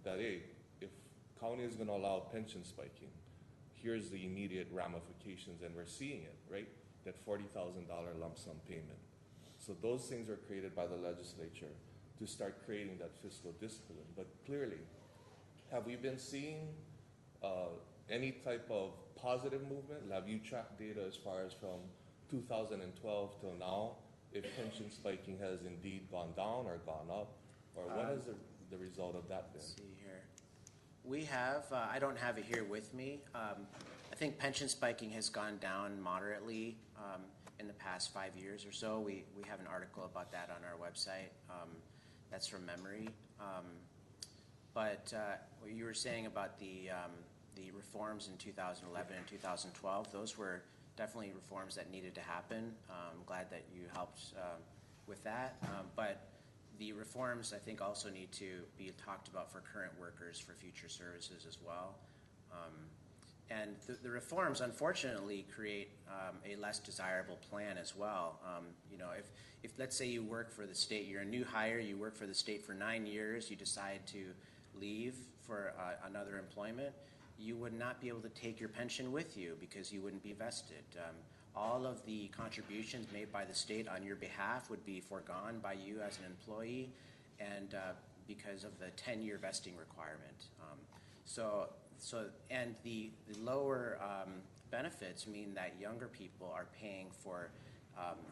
that, hey, if county is going to allow pension spiking, here's the immediate ramifications, and we're seeing it, that $40,000 lump sum payment. So those things are created by the legislature to start creating that fiscal discipline. But clearly, have we been seeing any type of positive movement? Have you tracked data as far as from 2012 till now, if pension spiking has indeed gone down or gone up, or what has the result of that been? Let's see here. We have, I don't have it here with me. I think pension spiking has gone down moderately in the past 5 years or so. We have an article about that on our website. That's from memory. But what you were saying about the reforms in 2011 and 2012, those were definitely reforms that needed to happen. I'm glad that you helped with that. But the reforms, I think, also need to be talked about for current workers for future services as well. And the reforms, unfortunately, create a less desirable plan as well. If let's say you work for the state, you're a new hire, you work for the state for 9 years, you decide to leave for another employment, you would not be able to take your pension with you because you wouldn't be vested. All of the contributions made by the state on your behalf would be foregone by you as an employee, and because of the 10-year vesting requirement. And the lower benefits mean that younger people are paying for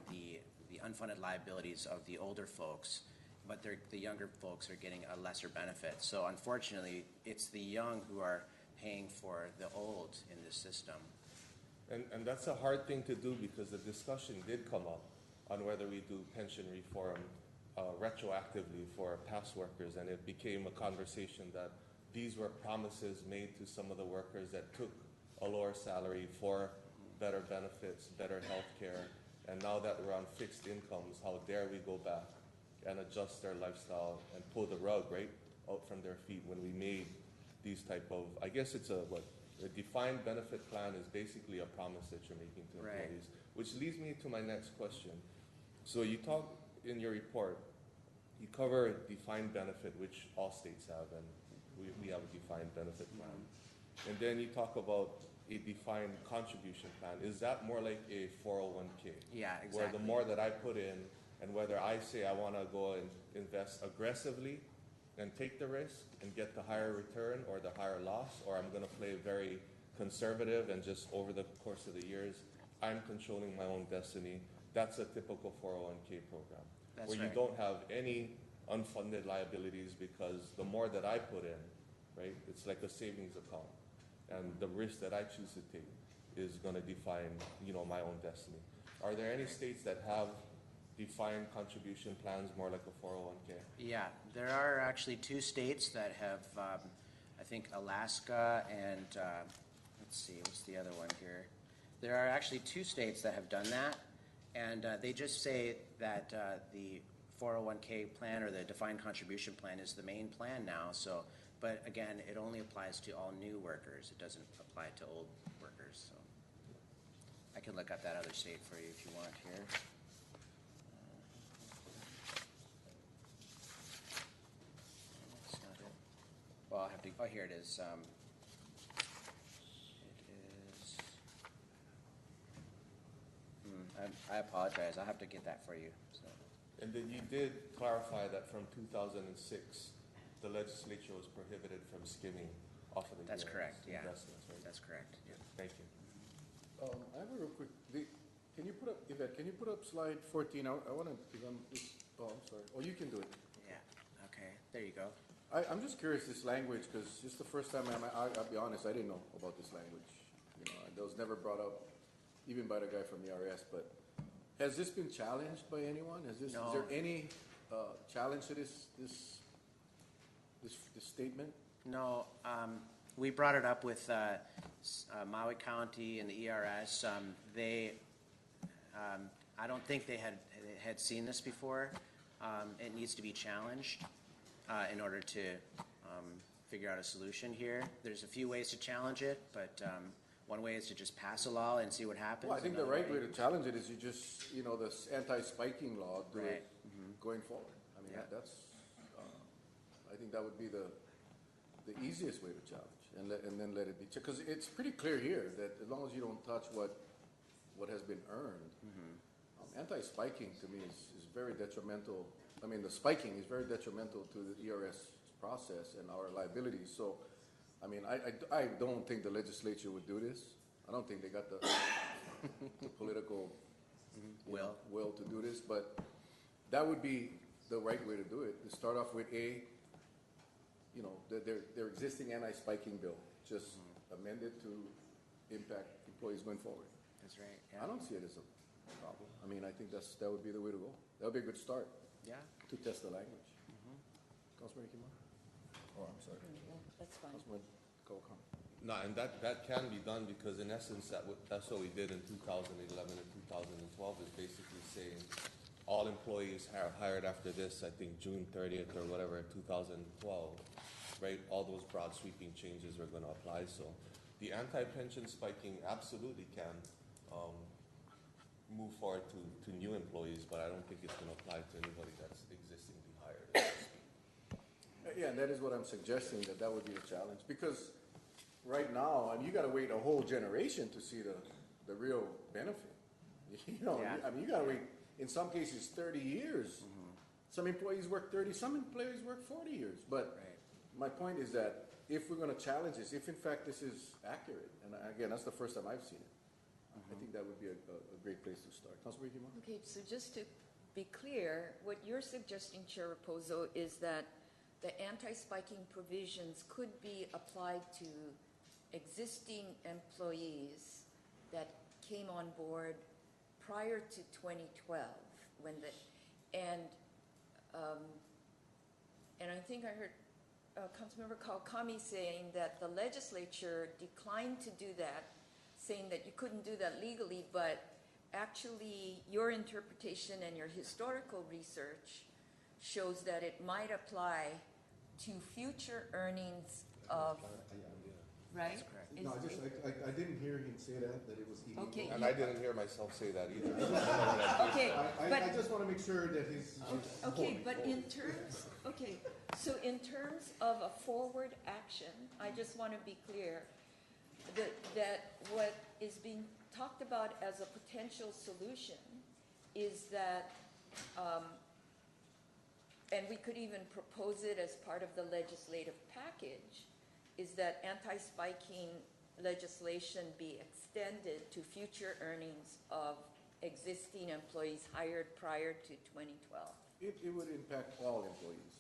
the unfunded liabilities of the older folks, but the younger folks are getting a lesser benefit. So unfortunately, it's the young who are paying for the old in this system. And that's a hard thing to do because the discussion did come up on whether we do pension reform retroactively for past workers, and it became a conversation that these were promises made to some of the workers that took a lower salary for better benefits, better health care, and now that we're on fixed incomes, how dare we go back and adjust their lifestyle and pull the rug right out from their feet when we made these type of, I guess it's a defined benefit plan is basically a promise that you're making to employees, which leads me to my next question. So you talk in your report, you cover defined benefit, which all states have, and we have a defined benefit plan. And then you talk about a defined contribution plan. Is that more like a 401k? Yeah, exactly. Where the more that I put in, and whether I say I want to go and invest aggressively and take the risk and get the higher return or the higher loss, or I'm going to play very conservative and just over the course of the years, I'm controlling my own destiny. That's a typical 401k program. That's where right. you don't have any unfunded liabilities because the more that I put in, right, it's like a savings account. And the risk that I choose to take is going to define, my own destiny. Are there any states that have defined contribution plans more like a 401k? Yeah, there are actually 2 states that have, I think Alaska and, let's see, what's the other one here? There are actually 2 states that have done that, and they just say that the 401k plan or the defined contribution plan is the main plan now. So, but again, it only applies to all new workers. It doesn't apply to old workers. So I can look up that other state for you if you want here. That's not it. Well, I'll have to. Oh, here it is. I apologize. I'll have to get that for you. So. And then you did clarify that from 2006, the legislature was prohibited from skimming off of the That's correct, yeah. investments, right? That's correct. Yeah. Thank you. I have a real quick, can you put up, Yvette, can you put up slide 14? I want to, I'm sorry. Oh, you can do it. Yeah. Okay. There you go. I'm just curious, this language, because it's the first time, I'll be honest, I didn't know about this language. That was never brought up, even by the guy from the IRS, but has this been challenged by anyone? No. Is there any challenge to this statement? No, we brought it up with Maui County and the ERS. I don't think they had seen this before. It needs to be challenged in order to figure out a solution here. There's a few ways to challenge it, but one way is to just pass a law and see what happens. Well, I think the right way to challenge it is you just, this anti-spiking law, do Right. it going forward. I mean, Yeah. that's, I think that would be the easiest way to challenge, and then let it be, because it's pretty clear here that as long as you don't touch what has been earned, anti-spiking to me is very detrimental. I mean, the spiking is very detrimental to the ERS process and our liabilities. So, I mean, I don't think the legislature would do this. I don't think they got the political will to do this, but that would be the right way to do it. To start off with their existing anti-spiking bill, just amend it to impact employees going forward. That's right. Yeah. I don't see it as a problem. I mean, I think that would be the way to go. That would be a good start Yeah. to test the language. Councilman Kimura? Oh, I'm sorry. That's fine. Councilman Kauai. No, and that can be done because in essence, that's what we did in 2011 and 2012 is basically saying all employees hired after this, I think June 30th or whatever, 2012, right? All those broad sweeping changes are going to apply. So the anti-pension spiking absolutely can move forward to new employees, but I don't think it's going to apply to anybody that's existingly hired. Yeah, and that is what I'm suggesting, that would be a challenge, because right now, I mean, you gotta wait a whole generation to see the real benefit. You know, Yeah. I mean, you gotta wait, in some cases, 30 years. Some employees work 30, some employees work 40 years. But my point is that if we're gonna challenge this, if in fact this is accurate, and again, that's the first time I've seen it, I think that would be a great place to start. Councilor Hima? Okay, so just to be clear, what you're suggesting, Chair Repozo, is that the anti-spiking provisions could be applied to existing employees that came on board prior to 2012, when and I think I heard Councilmember Kawakami saying that the legislature declined to do that, saying that you couldn't do that legally, but actually your interpretation and your historical research shows that it might apply to future earnings of, right? No, I didn't hear him say that it was illegal. Okay. And I didn't hear myself say that either. Okay, I but, just wanna make sure that his. okay, but in terms, okay, so in terms of a forward action, I just want to be clear that what is being talked about as a potential solution is that, and we could even propose it as part of the legislative package, is that anti-spiking legislation be extended to future earnings of existing employees hired prior to 2012. It would impact all employees.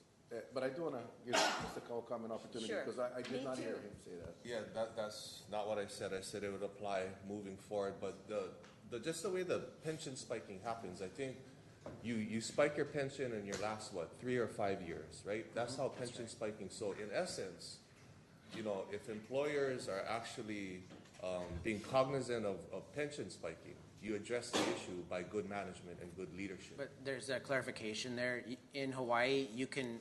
But I do want to give Mr. Kawakami an opportunity Sure. because I did Me not hear too. him say that. Yeah, that's not what I said. I said it would apply moving forward, but just the way the pension spiking happens, I think you spike your pension in your last, 3 or 5 years, right? That's how pension spiking. So in essence, you know, if employers are actually being cognizant of pension spiking, you address the issue by good management and good leadership. But there's a clarification there. In Hawaii, you can,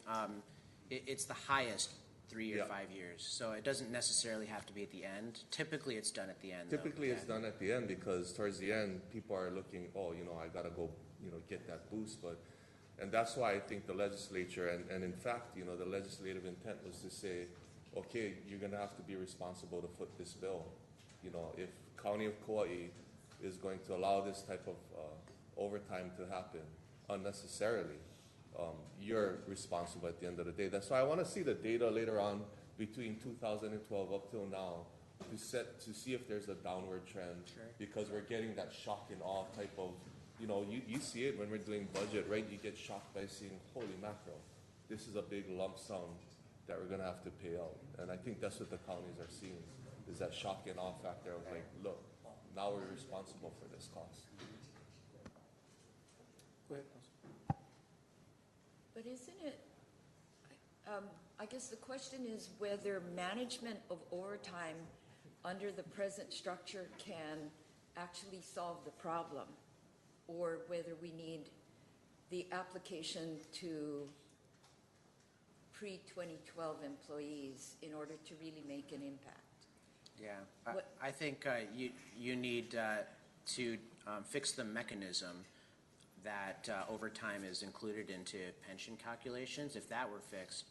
it's the highest 3 or Yeah. 5 years. So it doesn't necessarily have to be at the end. Typically, it's done at the end. though. Typically, it's Yeah. done at the end because towards the end, people are looking, oh, you know, I gotta go, you know, get that boost. And that's why I think the legislature, and in fact, you know, the legislative intent was to say, okay, you're gonna have to be responsible to foot this bill. You know, if County of Kauai is going to allow this type of overtime to happen unnecessarily, you're responsible at the end of the day. That's why I want to see the data later on between 2012 up till now to see if there's a downward trend. Sure. Because we're getting that shock and awe type of, you know, you see it when we're doing budget, right? You get shocked by seeing, holy mackerel, this is a big lump sum that we're gonna have to pay out. And I think that's what the counties are seeing, is that shock and awe factor of like, look, now we're responsible for this cost. Go ahead, Councilor. But isn't it, I guess the question is whether management of overtime under the present structure can actually solve the problem, or whether we need the application to pre-2012 employees in order to really make an impact. Yeah, What- I think you need to fix the mechanism that overtime is included into pension calculations. If that were fixed,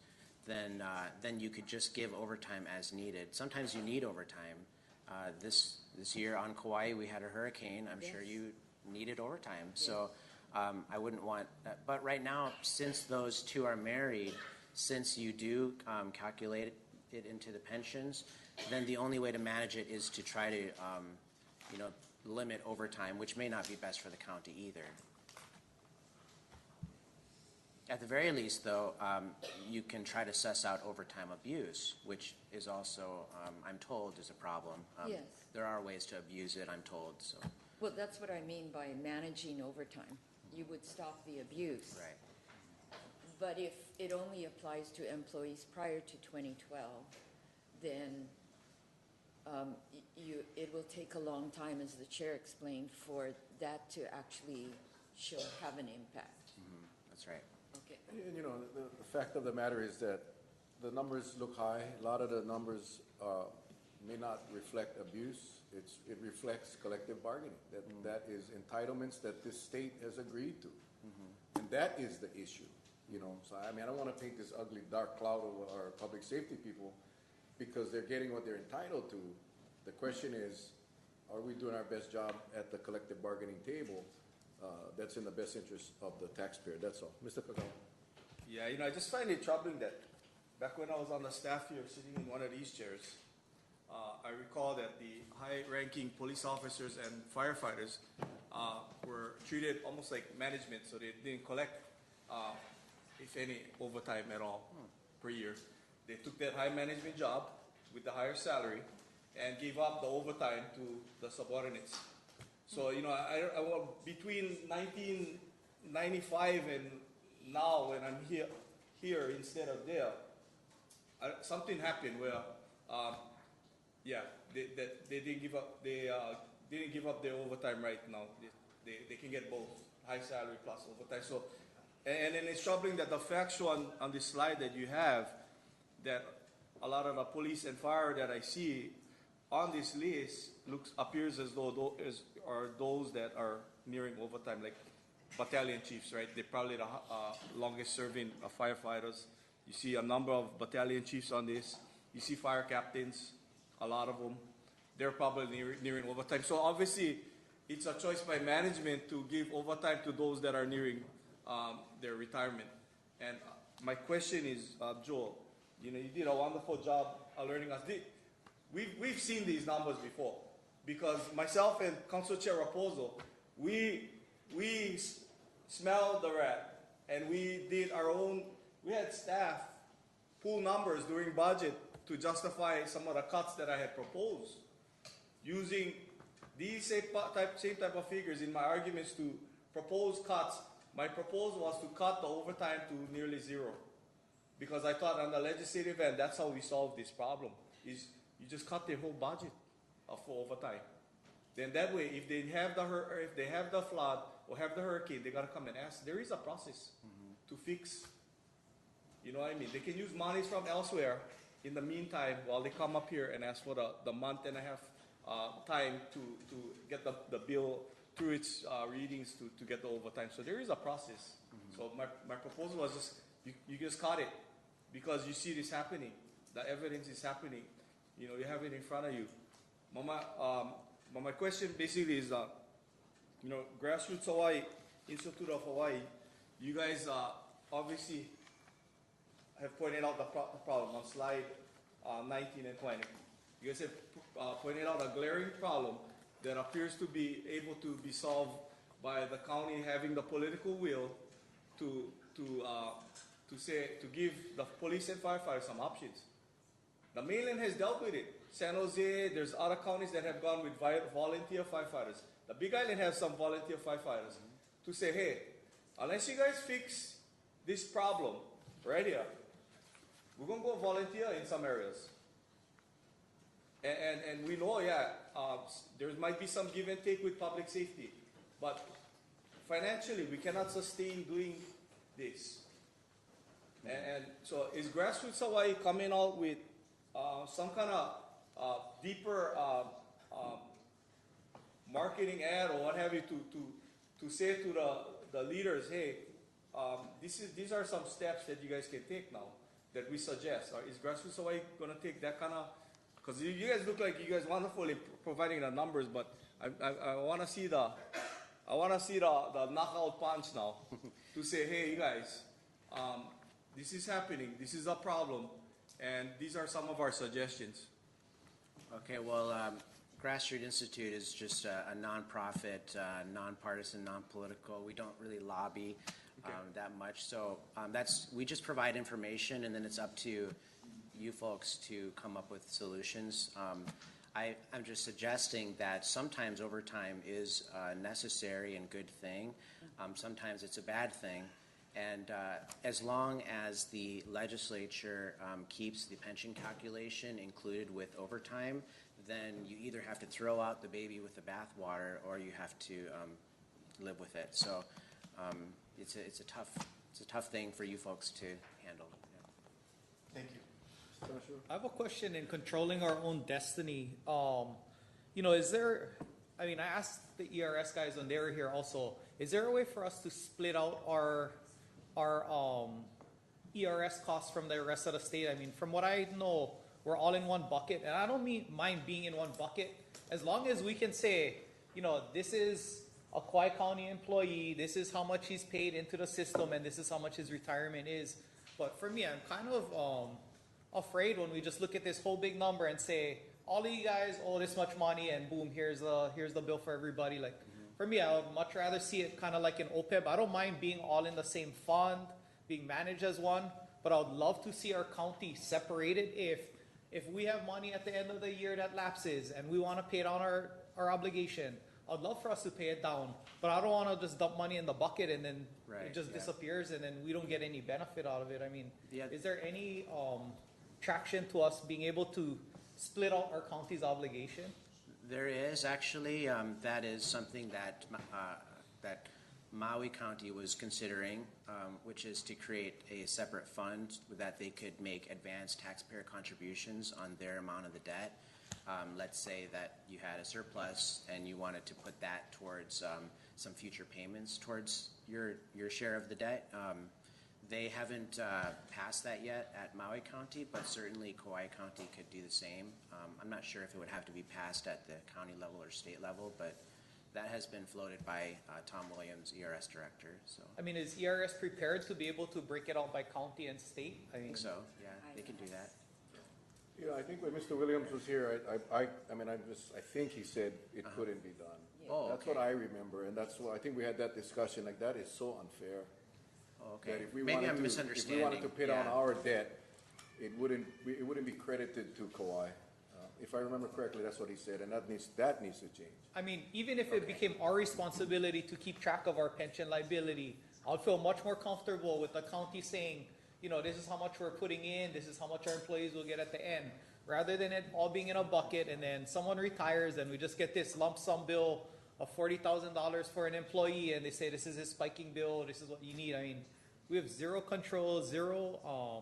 then you could just give overtime as needed. Sometimes you need overtime. This year on Kauai, we had a hurricane. I'm sure Yes. you needed overtime. So I wouldn't want that. But right now, since those two are married, since you do calculate it into the pensions, then the only way to manage it is to try to, limit overtime, which may not be best for the county either. At the very least, though, you can try to suss out overtime abuse, which is also, I'm told, is a problem. Yes. There are ways to abuse it, I'm told, so. Well, that's what I mean by managing overtime. You would stop the abuse. Right. But if it only applies to employees prior to 2012, then it will take a long time, as the chair explained, for that to actually have an impact. That's right. Okay. And you know, the fact of the matter is that the numbers look high. A lot of the numbers may not reflect abuse. It reflects collective bargaining. That is entitlements that this state has agreed to. And that is the issue, you know. So, I mean, I don't want to paint this ugly, dark cloud over our public safety people, because they're getting what they're entitled to. The question is, are we doing our best job at the collective bargaining table that's in the best interest of the taxpayer? That's all. Mr. Kagawa. Yeah, I just find it troubling that back when I was on the staff here, sitting in one of these chairs, I recall that the high-ranking police officers and firefighters were treated almost like management, so they didn't collect, if any, overtime at all per year. They took that high management job with the higher salary and gave up the overtime to the subordinates. So, between 1995 and now, when I'm here instead of there, something happened where, they didn't give up. They didn't give up their overtime right now. They can get both high salary plus overtime. So, and then it's troubling that the fact show on this slide that you have, that a lot of the police and fire that I see on this list appears as though are those that are nearing overtime, like battalion chiefs, right? They're probably the longest serving firefighters. You see a number of battalion chiefs on this. You see fire captains, a lot of them. They're probably nearing overtime. So obviously, it's a choice by management to give overtime to those that are nearing their retirement. And my question is, Joel, you did a wonderful job alerting us. We've seen these numbers before, because myself and Council Chair Repozo, we smelled the rat, and we did our own. We had staff pull numbers during budget to justify some of the cuts that I had proposed, using these same type of figures in my arguments to propose cuts. My proposal was to cut the overtime to nearly zero, because I thought on the legislative end, that's how we solve this problem, is you just cut their whole budget for overtime. Then that way, if they have the flood or have the hurricane, they gotta come and ask. There is a process to fix. You know what I mean? They can use monies from elsewhere in the meantime while they come up here and ask for the month and a half time to get the bill through its readings to get the overtime. So there is a process. So my proposal was just, you just cut it, because you see this happening. The evidence is happening. You have it in front of you. My question basically is, Grassroots Hawaii, Institute of Hawaii, you guys obviously have pointed out the problem on slide 19 and 20. You guys have pointed out a glaring problem that appears to be able to be solved by the county having the political will to give the police and firefighters some options. The mainland has dealt with it. San Jose, there's other counties that have gone with volunteer firefighters. The Big Island has some volunteer firefighters to say, hey, unless you guys fix this problem right here, we're going to go volunteer in some areas. And we know, there might be some give and take with public safety, but financially, we cannot sustain doing this. And so is Grassroots Hawaii coming out with some kind of deeper marketing ad or what have you to say to the leaders, hey, these are some steps that you guys can take now that we suggest? Is Grassroots Hawaii going to take that kind of, because you guys look like you guys wonderful in providing the numbers, but I want to see the knockout punch now to say, hey, you guys, this is happening, this is a problem, and these are some of our suggestions. Okay, well, Grassroot Institute is just a nonprofit, nonpartisan, non-political. We don't really lobby that much, so we just provide information, and then it's up to you folks to come up with solutions. I'm just suggesting that sometimes overtime is a necessary and good thing. Sometimes it's a bad thing. And as long as the legislature keeps the pension calculation included with overtime, then you either have to throw out the baby with the bathwater or you have to live with it. So it's a tough thing for you folks to handle. Yeah. Thank you. I have a question in controlling our own destiny. Is there, I asked the ERS guys when they were here also, is there a way for us to split out our ERS costs from the rest of the state? From what I know, we're all in one bucket. And I don't mind being in one bucket as long as we can say, this is a Kauai County employee, this is how much he's paid into the system, and this is how much his retirement is. But for me, I'm kind of afraid when we just look at this whole big number and say, all of you guys owe this much money, and boom, here's the bill for everybody. Like, for me, I would much rather see it kind of like an OPEB. I don't mind being all in the same fund, being managed as one, but I would love to see our county separated. If we have money at the end of the year that lapses and we want to pay down our obligation, I'd love for us to pay it down, but I don't want to just dump money in the bucket and then it just disappears and then we don't get any benefit out of it. I mean, is there any traction to us being able to split out our county's obligation? There is actually, that is something that that Maui County was considering, which is to create a separate fund that they could make advanced taxpayer contributions on their amount of the debt. Let's say that you had a surplus and you wanted to put that towards some future payments towards your share of the debt. They haven't passed that yet at Maui County, but certainly Kauai County could do the same. I'm not sure if it would have to be passed at the county level or state level, but that has been floated by Tom Williams, ERS director. So I mean, is ERS prepared to be able to break it out by county and state? I think so. Yeah, they can do that. Yeah, I think when Mr. Williams was here, I think he said it couldn't be done. Oh, That's what I remember, and that's why I think we had that discussion, like, that is so unfair. Oh, okay. That if we Maybe I'm If misunderstanding. we wanted to pay down our debt, it wouldn't be credited to Kauai. If I remember correctly, that's what he said, and that needs to change. I mean, even if it became our responsibility to keep track of our pension liability, I'd feel much more comfortable with the county saying, this is how much we're putting in, this is how much our employees will get at the end, rather than it all being in a bucket and then someone retires and we just get this lump sum bill of $40,000 for an employee and they say this is his spiking bill, this is what you need. I mean, we have zero control, zero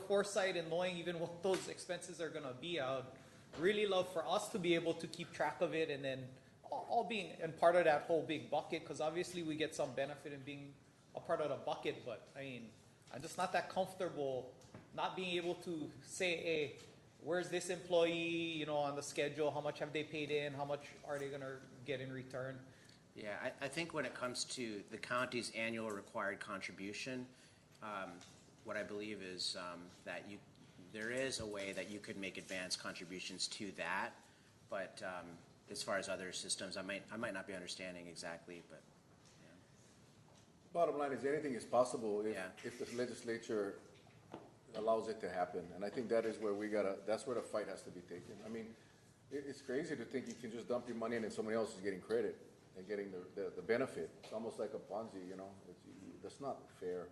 foresight in knowing even what those expenses are going to be. I would really love for us to be able to keep track of it and then all being and part of that whole big bucket, because obviously we get some benefit in being a part of the bucket, but I mean, I'm just not that comfortable not being able to say, hey, where's this employee, on the schedule, how much have they paid in, how much are they going to get in return? Yeah, I think when it comes to the county's annual required contribution, what I believe is that there is a way that you could make advanced contributions to that, but as far as other systems, I might not be understanding exactly, but yeah. Bottom line is anything is possible if the legislature allows it to happen, and I think that is where that's where the fight has to be taken. I mean, it's crazy to think you can just dump your money in and somebody else is getting credit and getting the benefit. It's almost like a Ponzi, that's not fair.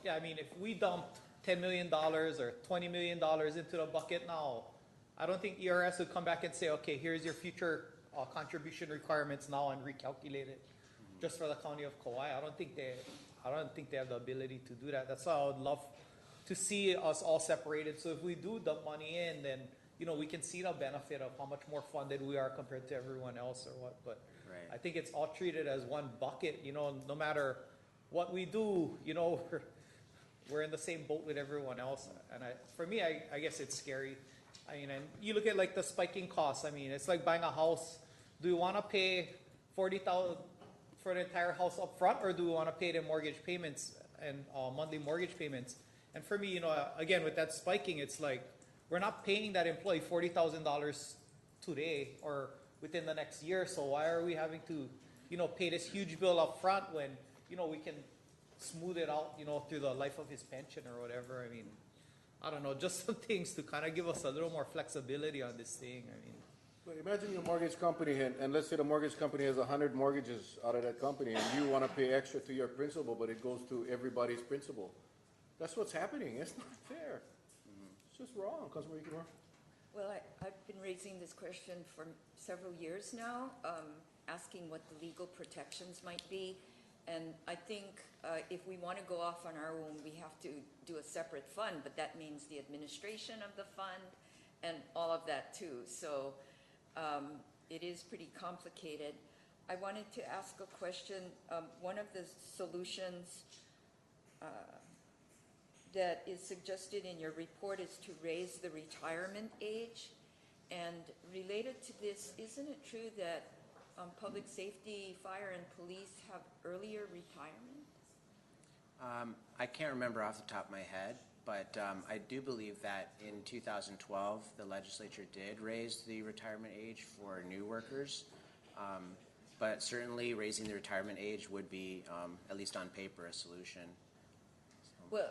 Yeah, I mean, if we dumped $10 million or $20 million into the bucket now, I don't think ERS would come back and say, okay, here's your future contribution requirements now and recalculate it just for the county of Kauai. I don't think they have the ability to do that. That's why I would love to see us all separated. So if we do dump money in, then we can see the benefit of how much more funded we are compared to everyone else or what. But I think it's all treated as one bucket. No matter what we do, we're in the same boat with everyone else. And for me, I guess it's scary. I mean, and you look at like the spiking costs. I mean, it's like buying a house. Do you want to pay $40,000 for the entire house up front, or do we want to pay the mortgage payments and monthly mortgage payments? And for me, again, with that spiking, it's like we're not paying that employee $40,000 today or within the next year. So why are we having to, pay this huge bill up front when, we can smooth it out, through the life of his pension or whatever? I mean, I don't know, just some things to kind of give us a little more flexibility on this thing. I mean, but imagine your mortgage company, and let's say the mortgage company has 100 mortgages out of that company, and you want to pay extra to your principal, but it goes to everybody's principal. That's what's happening. It's not fair. It's just wrong. Councilman Ricky Moore? Well, I've been raising this question for several years now, asking what the legal protections might be. And I think if we want to go off on our own, we have to do a separate fund, but that means the administration of the fund and all of that too. So it is pretty complicated. I wanted to ask a question. One of the solutions, that is suggested in your report is to raise the retirement age. And related to this, isn't it true that public safety, fire, and police have earlier retirement? I can't remember off the top of my head, but I do believe that in 2012, the legislature did raise the retirement age for new workers. But certainly raising the retirement age would be, at least on paper, a solution. Well,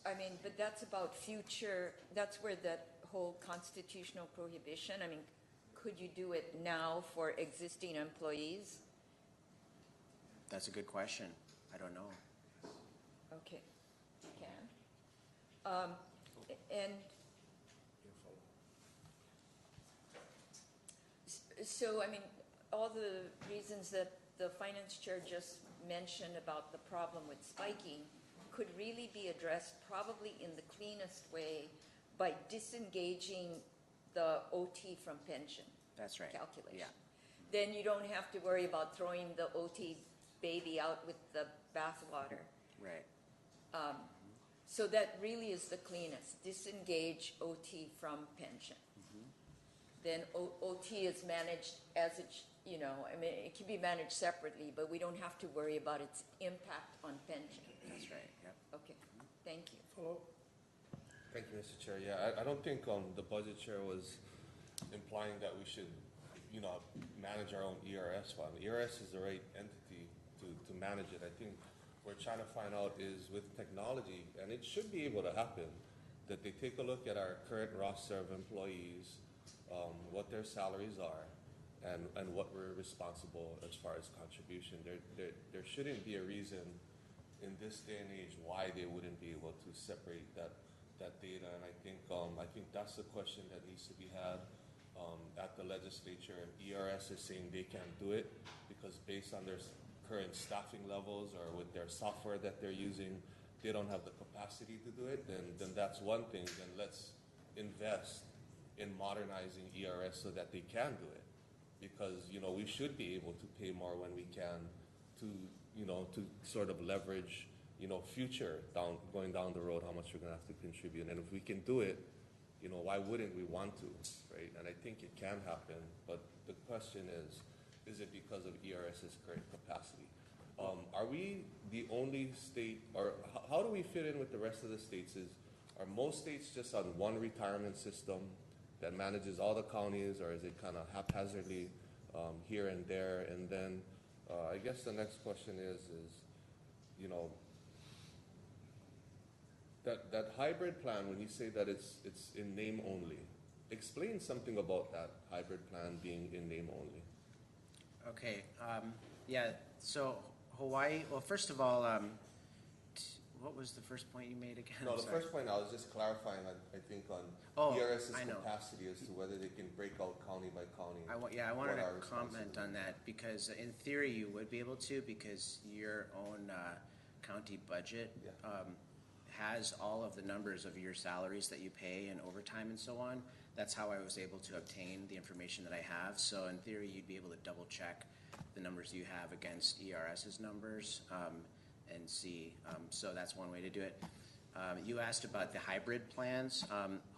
I mean, but that's about future, that's where that whole constitutional prohibition, I mean, could you do it now for existing employees? That's a good question. I don't know. Okay, you can. And so, I mean, all the reasons that the finance chair just mentioned about the problem with spiking could really be addressed probably in the cleanest way by disengaging the OT from pension. That's right. Calculation. Yeah. Then you don't have to worry about throwing the OT baby out with the bathwater. Right. So that really is the cleanest. Disengage OT from pension. Then OT is managed as it, you know, I mean, it can be managed separately, but we don't have to worry about its impact on pension. That's right. Yep. Okay, thank you. Thank you, Mr. Chair. Yeah, I don't think the budget chair was implying that we should, you know, manage our own ERS fund. ERS is the right entity to manage it. I think we're trying to find out is with technology, and it should be able to happen, that they take a look at our current roster of employees, what their salaries are, and what we're responsible as far as contribution. There shouldn't be a reason in this day and age why they wouldn't be able to separate that data. And I think that's the question that needs to be had at the legislature. If ERS is saying they can't do it because based on their current staffing levels or with their software that they're using, they don't have the capacity to do it, then that's one thing. Then let's invest in modernizing ERS so that they can do it. Because, you know, we should be able to pay more when we can to, you know, to sort of leverage, you know, future going down the road, how much we're gonna have to contribute. And if we can do it, you know, why wouldn't we want to, right? And I think it can happen, but the question is it because of ERS's current capacity? Are we the only state, or how do we fit in with the rest of the states? Are most states just on one retirement system that manages all the counties, or is it kind of haphazardly here and there? And then I guess the next question is, you know, that hybrid plan, when you say that it's in name only, explain something about that hybrid plan being in name only. Okay. Yeah. So Hawaii. Well, first of all, what was the first point you made again? No, the first point I was just clarifying. I think on ERS's capacity as to whether they can break out county by county. I wanted to comment on that because in theory you would be able to, because your own county budget has all of the numbers of your salaries that you pay and overtime and so on. That's how I was able to obtain the information that I have. So in theory, you'd be able to double check the numbers you have against ERS's numbers and see. So that's one way to do it. You asked about the hybrid plans.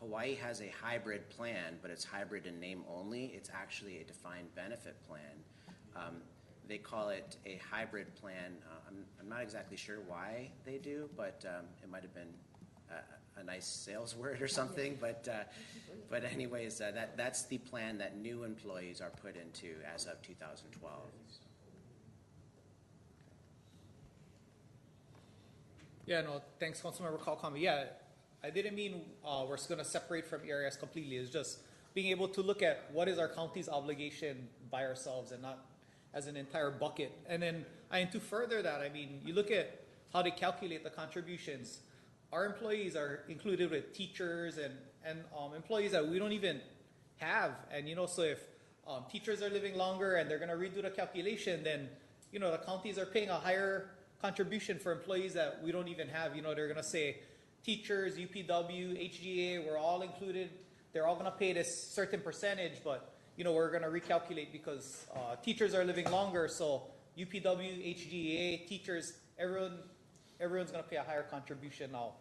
Hawaii has a hybrid plan, but it's hybrid in name only. It's actually a defined benefit plan. They call it a hybrid plan. I'm not exactly sure why they do, but it might have been a nice sales word or something. But anyways, that's the plan that new employees are put into as of 2012. Yeah, no, thanks, Councilmember Kalkami. Yeah, I didn't mean we're going to separate from ERS completely. It's just being able to look at what is our county's obligation by ourselves and not as an entire bucket. And then, to further that, I mean, you look at how they calculate the contributions. Our employees are included with teachers and employees that we don't even have. And, you know, so if teachers are living longer and they're going to redo the calculation, then, you know, the counties are paying a higher contribution for employees that we don't even have. You know, they're going to say teachers, UPW, HGA, we're all included. They're all going to pay this certain percentage, but, you know, we're going to recalculate because teachers are living longer. So UPW, HGA, teachers, everyone's going to pay a higher contribution now.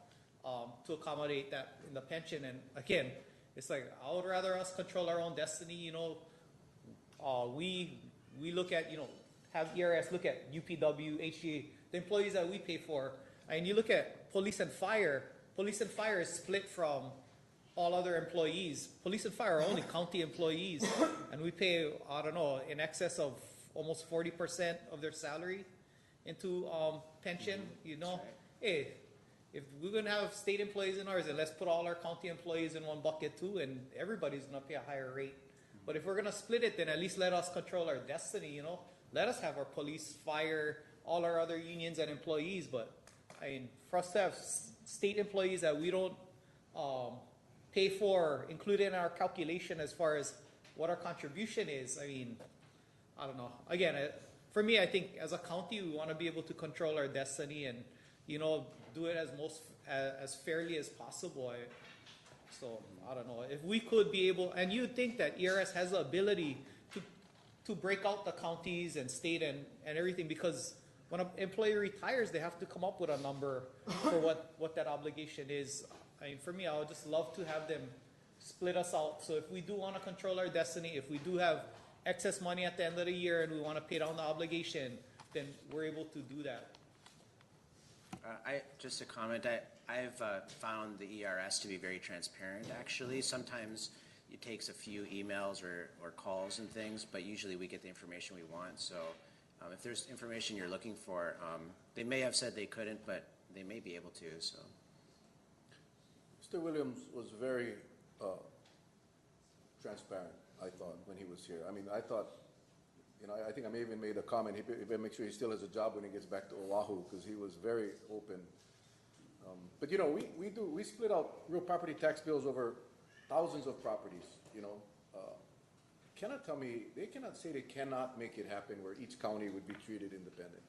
to accommodate that in the pension. And again, it's like, I would rather us control our own destiny, you know. We look at, you know, have ERS look at UPW, HGA, the employees that we pay for. And you look at police and fire is split from all other employees. Police and fire are only county employees, and we pay, I don't know, in excess of almost 40% of their salary into pension. You know, hey, if we're gonna have state employees in ours, then let's put all our county employees in one bucket too, and everybody's gonna pay a higher rate. But if we're gonna split it, then at least let us control our destiny. You know, let us have our police, fire, all our other unions and employees. But I mean, for us to have state employees that we don't pay for, included in our calculation as far as what our contribution is, I mean, I don't know. Again, for me, I think as a county, we want to be able to control our destiny and, you know, do it as fairly as possible. So I don't know if we could be able, and you'd think that ERS has the ability to break out the counties and state and everything, because when an employee retires, they have to come up with a number for what that obligation is. I mean, for me, I would just love to have them split us out. So if we do want to control our destiny, if we do have excess money at the end of the year and we want to pay down the obligation, then we're able to do that. Just a comment, I've found the ERS to be very transparent, actually. Sometimes it takes a few emails or calls and things, but usually we get the information we want. So if there's information you're looking for, they may have said they couldn't, but they may be able to. So, Mr. Williams was very transparent, I thought, when he was here. I mean, I thought, you know, I think I may even made a comment. He better make sure he still has a job when he gets back to Oahu, because he was very open. But you know, we split out real property tax bills over thousands of properties. You know, cannot tell me, they cannot say they cannot make it happen where each county would be treated independently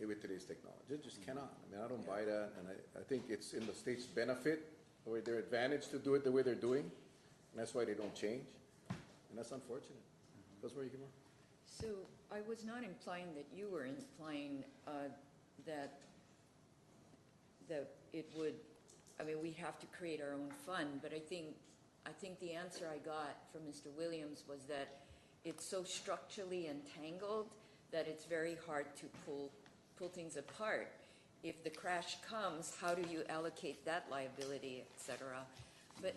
with today's technology. It just cannot. I mean, I don't buy that, and I think it's in the state's benefit or their advantage to do it the way they're doing, and that's why they don't change, and that's unfortunate. That's where you can work. So I was not implying that you were implying that it would, I mean, we have to create our own fund, but I think the answer I got from Mr. Williams was that it's so structurally entangled that it's very hard to pull things apart. If the crash comes, how do you allocate that liability, et cetera? But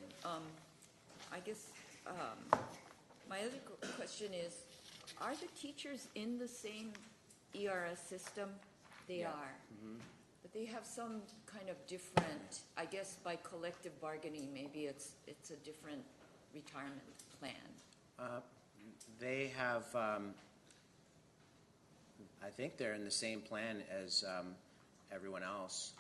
I guess my other question is, are the teachers in the same ERS system? They are. Mm-hmm. But they have some kind of different, I guess by collective bargaining, maybe it's a different retirement plan. they have, I think they're in the same plan as everyone else.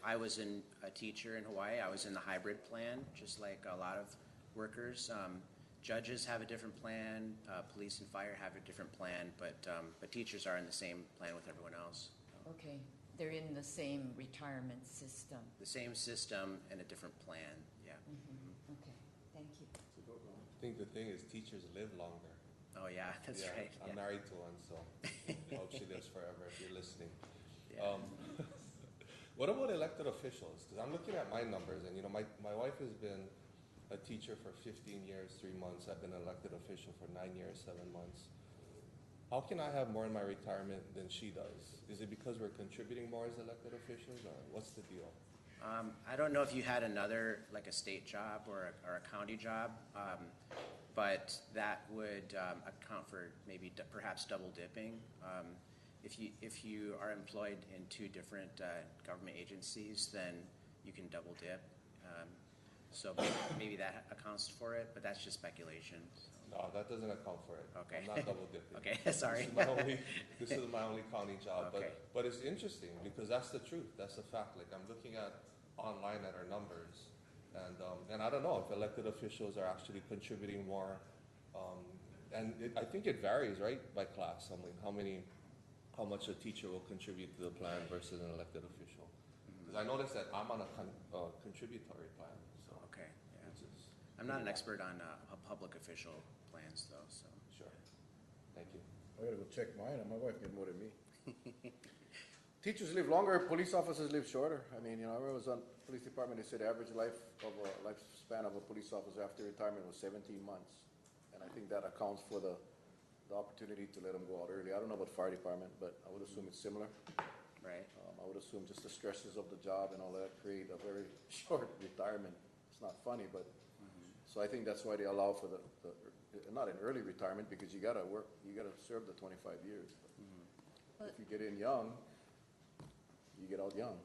I was a teacher in Hawaii. I was in the hybrid plan, just like a lot of workers. Judges have a different plan. Police and fire have a different plan, but teachers are in the same plan with everyone else. Okay, they're in the same retirement system. The same system and a different plan, yeah. Mm-hmm. Okay, thank you. I think the thing is teachers live longer. Oh yeah, that's right. I'm married to one, so I hope she lives forever if you're listening. Yeah. What about elected officials? Because I'm looking at my numbers, and my wife has been a teacher for 15 years, 3 months. I've been an elected official for 9 years, 7 months. How can I have more in my retirement than she does? Is it because we're contributing more as elected officials, or what's the deal? I don't know if you had another, like a state job or a county job, but that would account for maybe perhaps double dipping. If you are employed in 2 different government agencies, then you can double dip. So maybe that accounts for it, but that's just speculation. No, that doesn't account for it. Okay. I'm not double dipping. Okay, sorry. This is my only county job, Okay. but it's interesting because that's the truth. That's the fact. Like, I'm looking at online at our numbers, and I don't know if elected officials are actually contributing more. I think it varies, right, by class. I mean, how much a teacher will contribute to the plan versus an elected official. Because I noticed that I'm on a contributory plan. So Okay, yeah. I'm not an expert on public official plans, though, so. Sure. Thank you. I gotta go check mine, and my wife get more than me. teachers live longer, police officers live shorter. I mean, I was on police department, they said average lifespan of a police officer after retirement was 17 months. And I think that accounts for the opportunity to let them go out early. I don't know about fire department, but I would assume it's similar. Right. I would assume just the stresses of the job and all that create a very short retirement. It's not funny, but, so I think that's why they allow for not an early retirement, because you gotta work, you gotta serve the 25 years. But if you get in young, you get out young.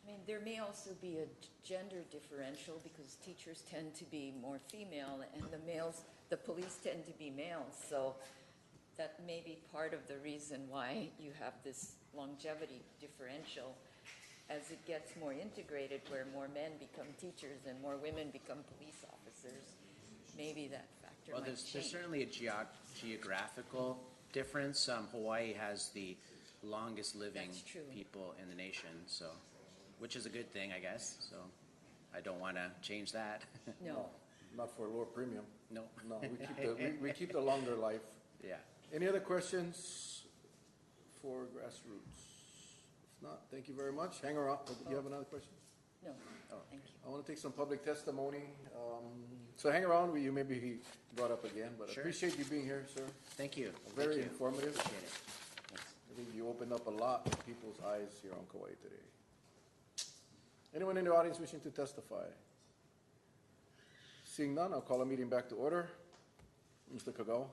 I mean, there may also be a gender differential because teachers tend to be more female and the police tend to be males. So that may be part of the reason why you have this longevity differential as it gets more integrated, where more men become teachers and more women become police officers. Maybe that factor Well, might there's change. certainly a geographical difference. Hawaii has the longest living That's true. people in the nation, so, which is a good thing, I guess. So I don't want to change that. No. Not for a lower premium. No. No, we keep the longer life. Yeah. Any other questions for Grassroots? If not, thank you very much. Hang around. Do you have another question? No, thank you. I want to take some public testimony. So hang around. You may be brought up again, but I Sure. appreciate you being here, sir. Thank you. Very Thank you. informative. Appreciate it. Thanks. I think you opened up a lot of people's eyes here on Kauai today. Anyone in the audience wishing to testify? Seeing none, I'll call a meeting back to order. Mr. Kagawa.